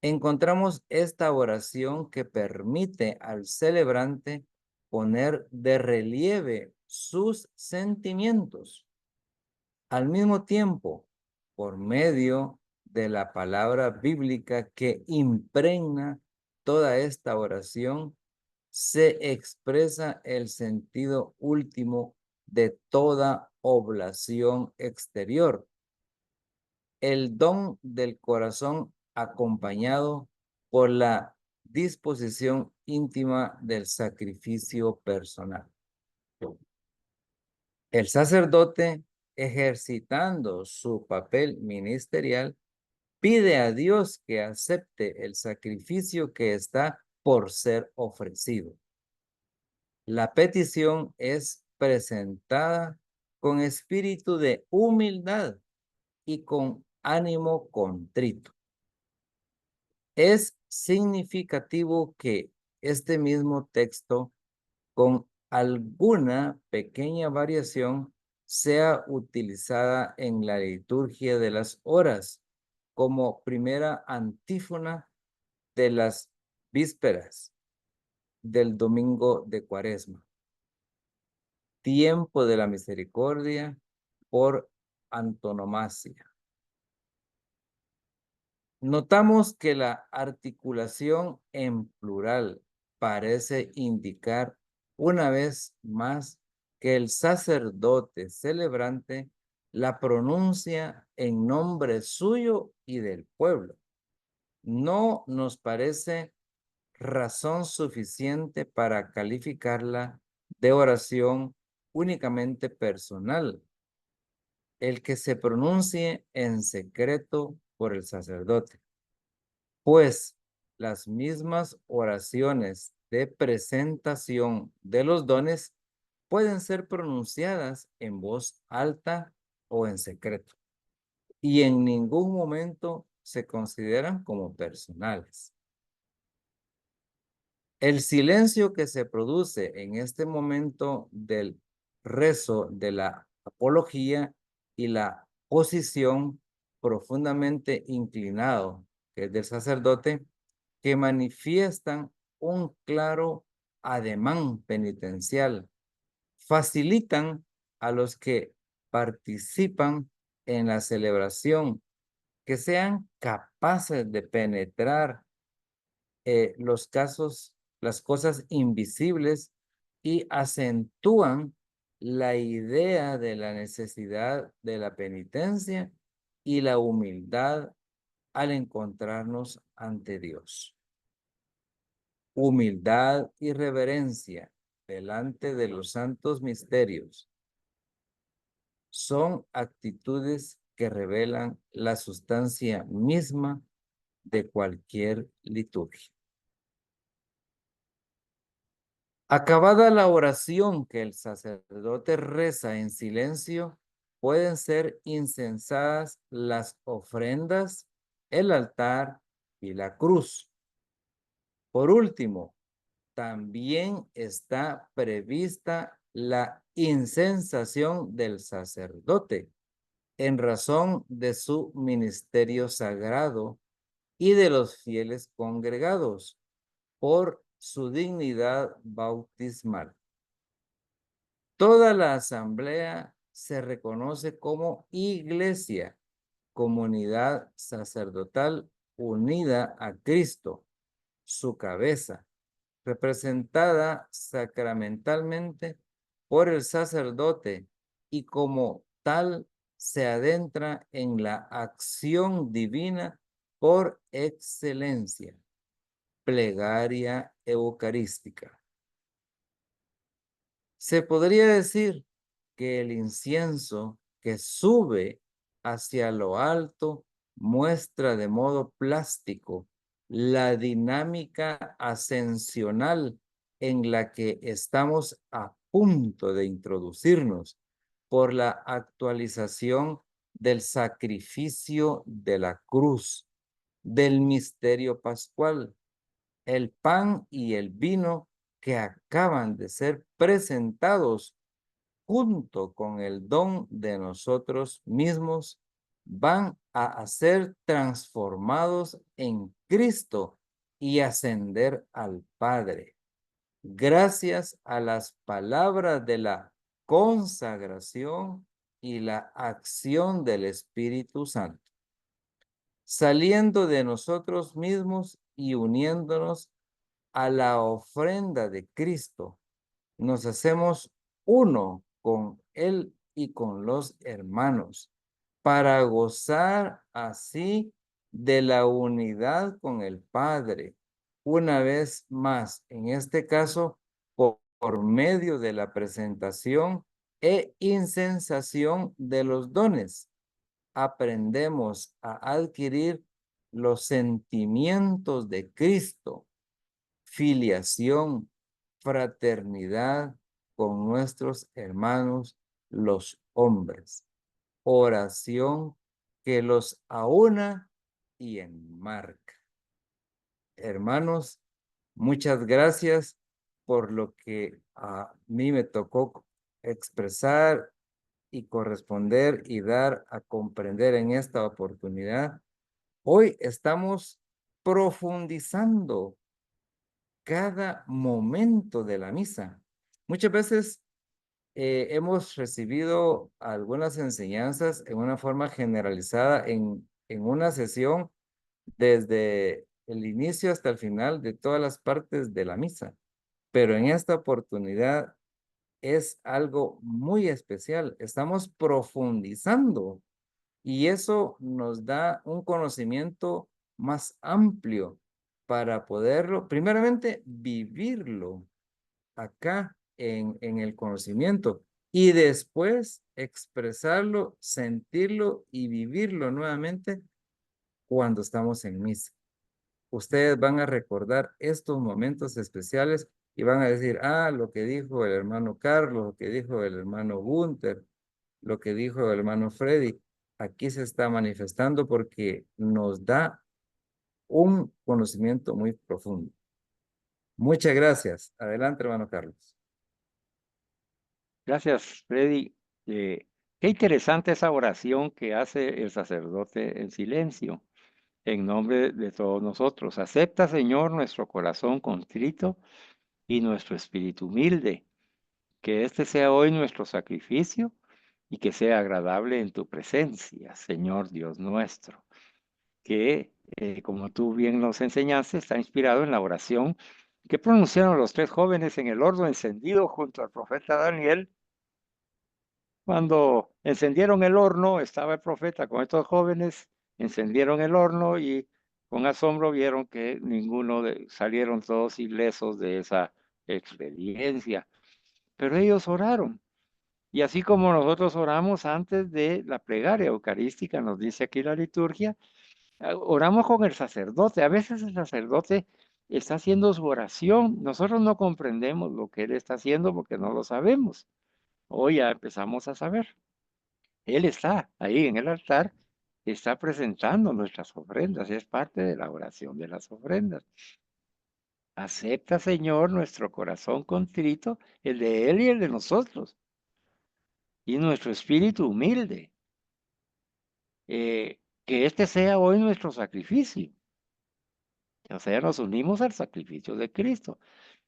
Encontramos esta oración que permite al celebrante poner de relieve sus sentimientos. Al mismo tiempo, por medio de la palabra bíblica que impregna toda esta oración, se expresa el sentido último de toda oblación exterior. el don del corazón acompañado por la disposición íntima del sacrificio personal. El sacerdote, ejercitando su papel ministerial, pide a Dios que acepte el sacrificio que está por ser ofrecido. La petición es presentada con espíritu de humildad y con ánimo contrito. Es significativo que este mismo texto, con alguna pequeña variación, sea utilizada en la liturgia de las horas como primera antífona de las vísperas del domingo de Cuaresma. Tiempo de la misericordia por antonomasia. Notamos que la articulación en plural parece indicar una vez más que el sacerdote celebrante la pronuncia en nombre suyo y del pueblo. No nos parece razón suficiente para calificarla de oración únicamente personal, el que se pronuncie en secreto por el sacerdote, pues las mismas oraciones de presentación de los dones pueden ser pronunciadas en voz alta o en secreto, y en ningún momento se consideran como personales. El silencio que se produce en este momento del rezo de la apología y la posición profundamente inclinado, que es del sacerdote, que manifiestan un claro ademán penitencial, facilitan a los que participan en la celebración que sean capaces de penetrar las cosas invisibles, y acentúan la idea de la necesidad de la penitencia y la humildad al encontrarnos ante Dios. Humildad y reverencia delante de los santos misterios son actitudes que revelan la sustancia misma de cualquier liturgia. Acabada la oración que el sacerdote reza en silencio, pueden ser incensadas las ofrendas, el altar y la cruz. Por último, también está prevista la incensación del sacerdote en razón de su ministerio sagrado y de los fieles congregados por su dignidad bautismal. Toda la asamblea se reconoce como iglesia, comunidad sacerdotal unida a Cristo, su cabeza, representada sacramentalmente por el sacerdote, y como tal se adentra en la acción divina por excelencia, plegaria eucarística. Se podría decir que el incienso que sube hacia lo alto muestra de modo plástico la dinámica ascensional en la que estamos a punto de introducirnos por la actualización del sacrificio de la cruz, del misterio pascual, el pan y el vino que acaban de ser presentados junto con el don de nosotros mismos, van a ser transformados en Cristo y ascender al Padre, gracias a las palabras de la consagración y la acción del Espíritu Santo, saliendo de nosotros mismos y uniéndonos a la ofrenda de Cristo. Nos hacemos uno con Él y con los hermanos, para gozar así de la unidad con el Padre. Una vez más, en este caso, por medio de la presentación e insensación de los dones, aprendemos a adquirir los sentimientos de Cristo, filiación, fraternidad con nuestros hermanos los hombres, oración que los aúna y enmarca. Hermanos, muchas gracias por lo que a mí me tocó expresar y corresponder y dar a comprender en esta oportunidad. Hoy estamos profundizando cada momento de la misa. Muchas veces hemos recibido algunas enseñanzas en una forma generalizada en una sesión desde el inicio hasta el final de todas las partes de la misa. Pero en esta oportunidad es algo muy especial. Estamos profundizando y eso nos da un conocimiento más amplio para poderlo, primeramente, vivirlo acá en el conocimiento y después expresarlo, sentirlo y vivirlo nuevamente cuando estamos en misa. Ustedes van a recordar estos momentos especiales y van a decir, ah, lo que dijo el hermano Carlos, lo que dijo el hermano Gunther, lo que dijo el hermano Freddy, aquí se está manifestando porque nos da un conocimiento muy profundo. Muchas gracias. Adelante, hermano Carlos. Gracias, Freddy. Qué interesante esa oración que hace el sacerdote en silencio, en nombre de todos nosotros. Acepta, Señor, nuestro corazón contrito y nuestro espíritu humilde. Que este sea hoy nuestro sacrificio y que sea agradable en tu presencia, Señor Dios nuestro. Que, como tú bien nos enseñaste, está inspirado en la oración que pronunciaron los tres jóvenes en el horno encendido junto al profeta Daniel. Cuando encendieron el horno, estaba el profeta con estos jóvenes, encendieron el horno y con asombro vieron que salieron todos ilesos de esa experiencia. Pero ellos oraron. Y así como nosotros oramos antes de la plegaria eucarística, nos dice aquí la liturgia, oramos con el sacerdote. A veces el sacerdote está haciendo su oración. Nosotros no comprendemos lo que él está haciendo porque no lo sabemos. Hoy ya empezamos a saber. Él está ahí en el altar, está presentando nuestras ofrendas, es parte de la oración de las ofrendas. Acepta, Señor, nuestro corazón contrito, el de Él y el de nosotros, y nuestro espíritu humilde. Que este sea hoy nuestro sacrificio. O sea, nos unimos al sacrificio de Cristo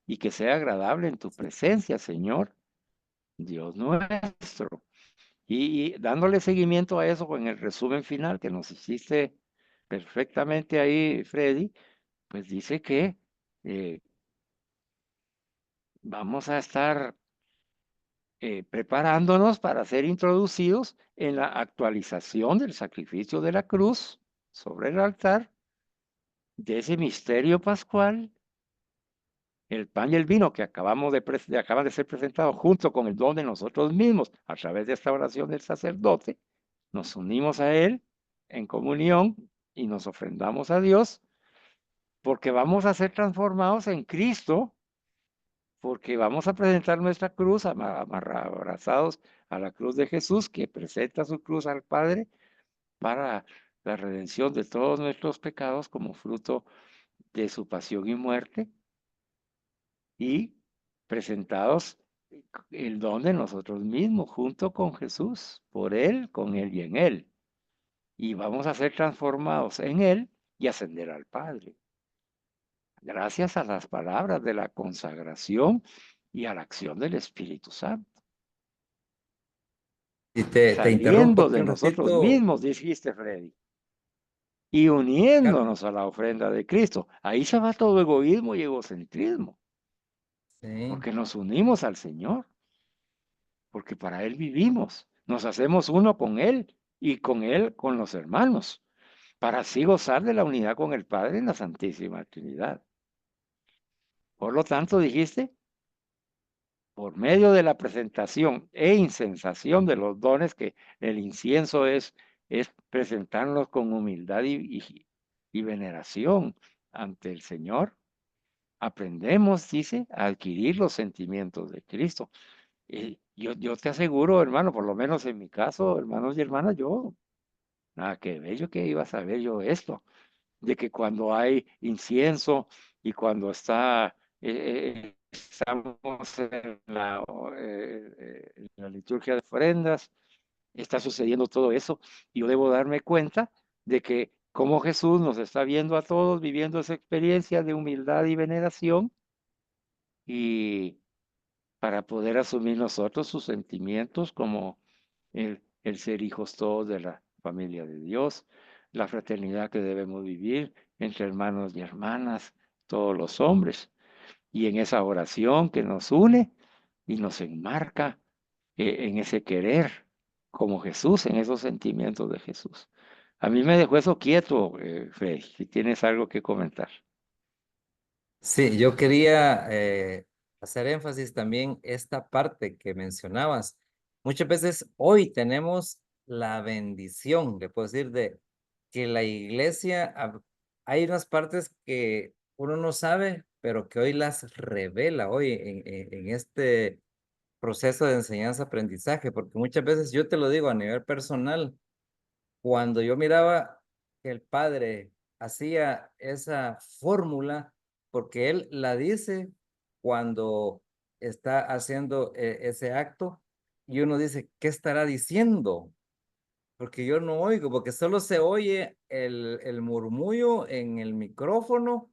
y que sea agradable en tu presencia, Señor, Dios nuestro. Y dándole seguimiento a eso con el resumen final que nos hiciste perfectamente ahí, Freddy, pues dice que vamos a estar preparándonos para ser introducidos en la actualización del sacrificio de la cruz sobre el altar, de ese misterio pascual, el pan y el vino que acaban de ser presentados junto con el don de nosotros mismos a través de esta oración del sacerdote. Nos unimos a Él en comunión y nos ofrendamos a Dios porque vamos a ser transformados en Cristo, porque vamos a presentar nuestra cruz abrazados a la cruz de Jesús, que presenta su cruz al Padre para la redención de todos nuestros pecados como fruto de su pasión y muerte, y presentados el don de nosotros mismos junto con Jesús, por Él, con Él y en Él. Y vamos a ser transformados en Él y ascender al Padre. Gracias a las palabras de la consagración y a la acción del Espíritu Santo. Y te interrumpo Saliendo aquí de un nosotros ratito, mismos, dijiste, Freddy, y uniéndonos a la ofrenda de Cristo. Ahí se va todo egoísmo y egocentrismo, sí, porque nos unimos al Señor, porque para Él vivimos, nos hacemos uno con Él y con él, con los hermanos, para así gozar de la unidad con el Padre en la Santísima Trinidad. Por lo tanto, dijiste, por medio de la presentación e incensación de los dones, que el incienso es presentarnos con humildad y veneración ante el Señor, aprendemos, dice, a adquirir los sentimientos de Cristo. Y yo te aseguro, hermano, por lo menos en mi caso, hermanos y hermanas, yo, nada que ver, yo que iba a saber yo esto, de que cuando hay incienso y cuando estamos en la liturgia de ofrendas, está sucediendo todo eso, y yo debo darme cuenta de que como Jesús nos está viendo a todos viviendo esa experiencia de humildad y veneración, y para poder asumir nosotros sus sentimientos como el ser hijos todos de la familia de Dios, la fraternidad que debemos vivir entre hermanos y hermanas, todos los hombres, y en esa oración que nos une y nos enmarca en ese querer como Jesús, en esos sentimientos de Jesús. A mí me dejó eso quieto, Freddy, si tienes algo que comentar. Sí, yo quería hacer énfasis también esta parte que mencionabas. Muchas veces hoy tenemos la bendición, le puedo decir, de que la iglesia, hay unas partes que uno no sabe, pero que hoy las revela hoy en este proceso de enseñanza-aprendizaje, porque muchas veces yo te lo digo a nivel personal, cuando yo miraba que el padre hacía esa fórmula, porque él la dice cuando está haciendo ese acto, y uno dice, ¿qué estará diciendo? Porque yo no oigo, porque solo se oye el murmullo en el micrófono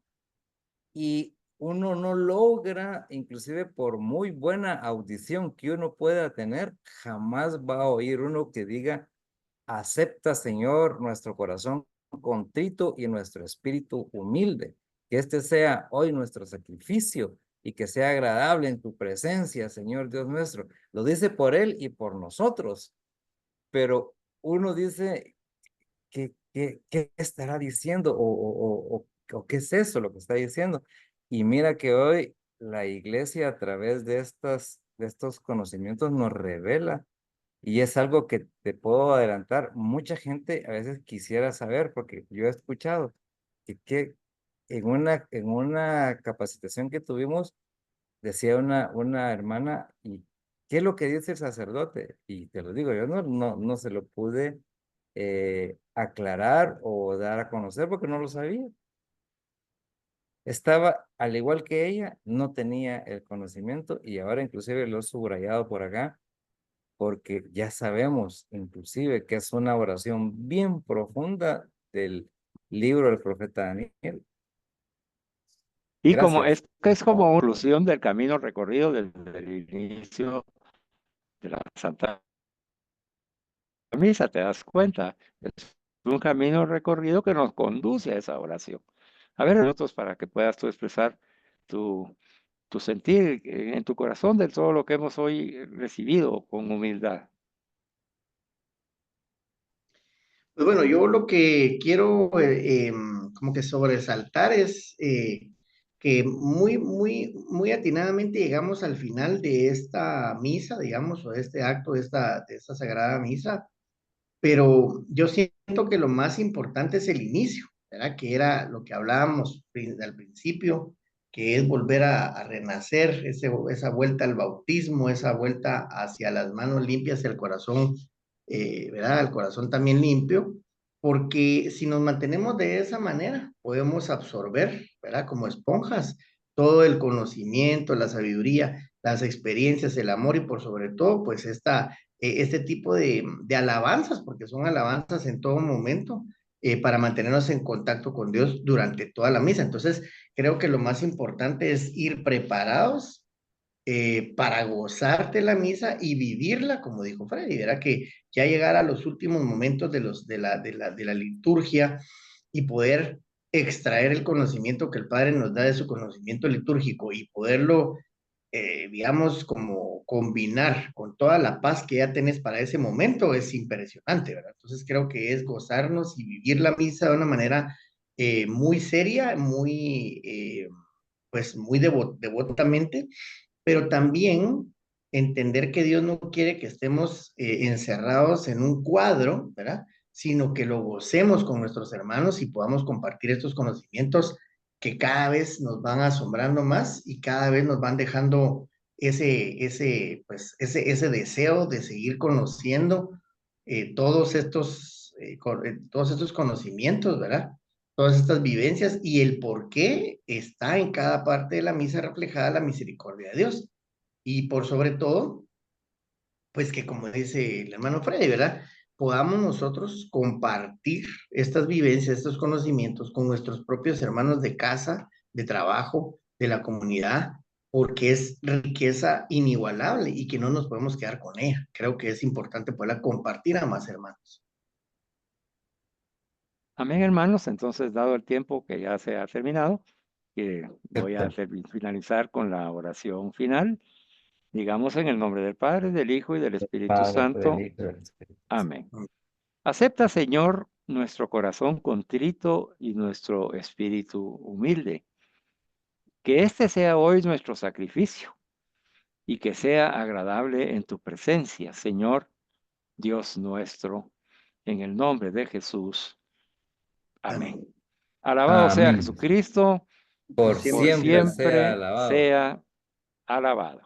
y uno no logra, inclusive por muy buena audición que uno pueda tener, jamás va a oír uno que diga, acepta, Señor, nuestro corazón contrito y nuestro espíritu humilde. Que este sea hoy nuestro sacrificio y que sea agradable en tu presencia, Señor Dios nuestro. Lo dice por Él y por nosotros, pero uno dice, ¿qué estará diciendo? ¿O qué es eso lo que está diciendo? Y mira que hoy la iglesia a través de estos conocimientos nos revela y es algo que te puedo adelantar. Mucha gente a veces quisiera saber, porque yo he escuchado que en una capacitación que tuvimos, decía una hermana, ¿y qué es lo que dice el sacerdote? Y te lo digo, yo no se lo pude aclarar o dar a conocer porque no lo sabía. Estaba, al igual que ella, no tenía el conocimiento y ahora inclusive lo he subrayado por acá porque ya sabemos inclusive que es una oración bien profunda del libro del profeta Daniel. Y como Gracias. es como una conclusión del camino recorrido desde el inicio de la Santa Misa, te das cuenta, es un camino recorrido que nos conduce a esa oración. A ver, minutos para que puedas tú expresar tu, tu sentir en tu corazón de todo lo que hemos hoy recibido con humildad. Pues bueno, yo lo que quiero como que sobresaltar es que muy atinadamente llegamos al final de esta misa, digamos, o de este acto, de esta sagrada misa, pero yo siento que lo más importante es el inicio, ¿verdad? Que era lo que hablábamos al principio, que es volver a renacer, esa vuelta al bautismo, esa vuelta hacia las manos limpias y el corazón, ¿verdad? El corazón también limpio, porque si nos mantenemos de esa manera, podemos absorber, ¿verdad? Como esponjas, todo el conocimiento, la sabiduría, las experiencias, el amor y por sobre todo, pues este tipo de alabanzas, porque son alabanzas en todo momento, para mantenernos en contacto con Dios durante toda la misa. Entonces, creo que lo más importante es ir preparados para gozarte la misa y vivirla, como dijo Freddy, era que ya llegar a los últimos momentos de la liturgia y poder extraer el conocimiento que el Padre nos da de su conocimiento litúrgico y poderlo digamos, como combinar con toda la paz que ya tenés para ese momento es impresionante, ¿verdad? Entonces creo que es gozarnos y vivir la misa de una manera muy seria, muy, pues muy devotamente, pero también entender que Dios no quiere que estemos encerrados en un cuadro, ¿verdad? Sino que lo gocemos con nuestros hermanos y podamos compartir estos conocimientos que cada vez nos van asombrando más y cada vez nos van dejando ese deseo de seguir conociendo todos estos conocimientos, ¿verdad? Todas estas vivencias y el por qué está en cada parte de la misa reflejada la misericordia de Dios. Y por sobre todo, pues que como dice el hermano Freddy, ¿verdad? Podamos nosotros compartir estas vivencias, estos conocimientos con nuestros propios hermanos de casa, de trabajo, de la comunidad, porque es riqueza inigualable y que no nos podemos quedar con ella. Creo que es importante poderla compartir a más hermanos. Amén, hermanos. Entonces, dado el tiempo que ya se ha terminado, voy a finalizar con la oración final. Digamos en el nombre del Padre, del Hijo y del Espíritu Padre, del Santo. Hijo y del Espíritu. Amén. Acepta, Señor, nuestro corazón contrito y nuestro espíritu humilde. Que este sea hoy nuestro sacrificio y que sea agradable en tu presencia, Señor, Dios nuestro, en el nombre de Jesús. Amén. Alabado sea Amén. Jesucristo, Por Por siempre por siempre sea siempre alabado. sea alabado.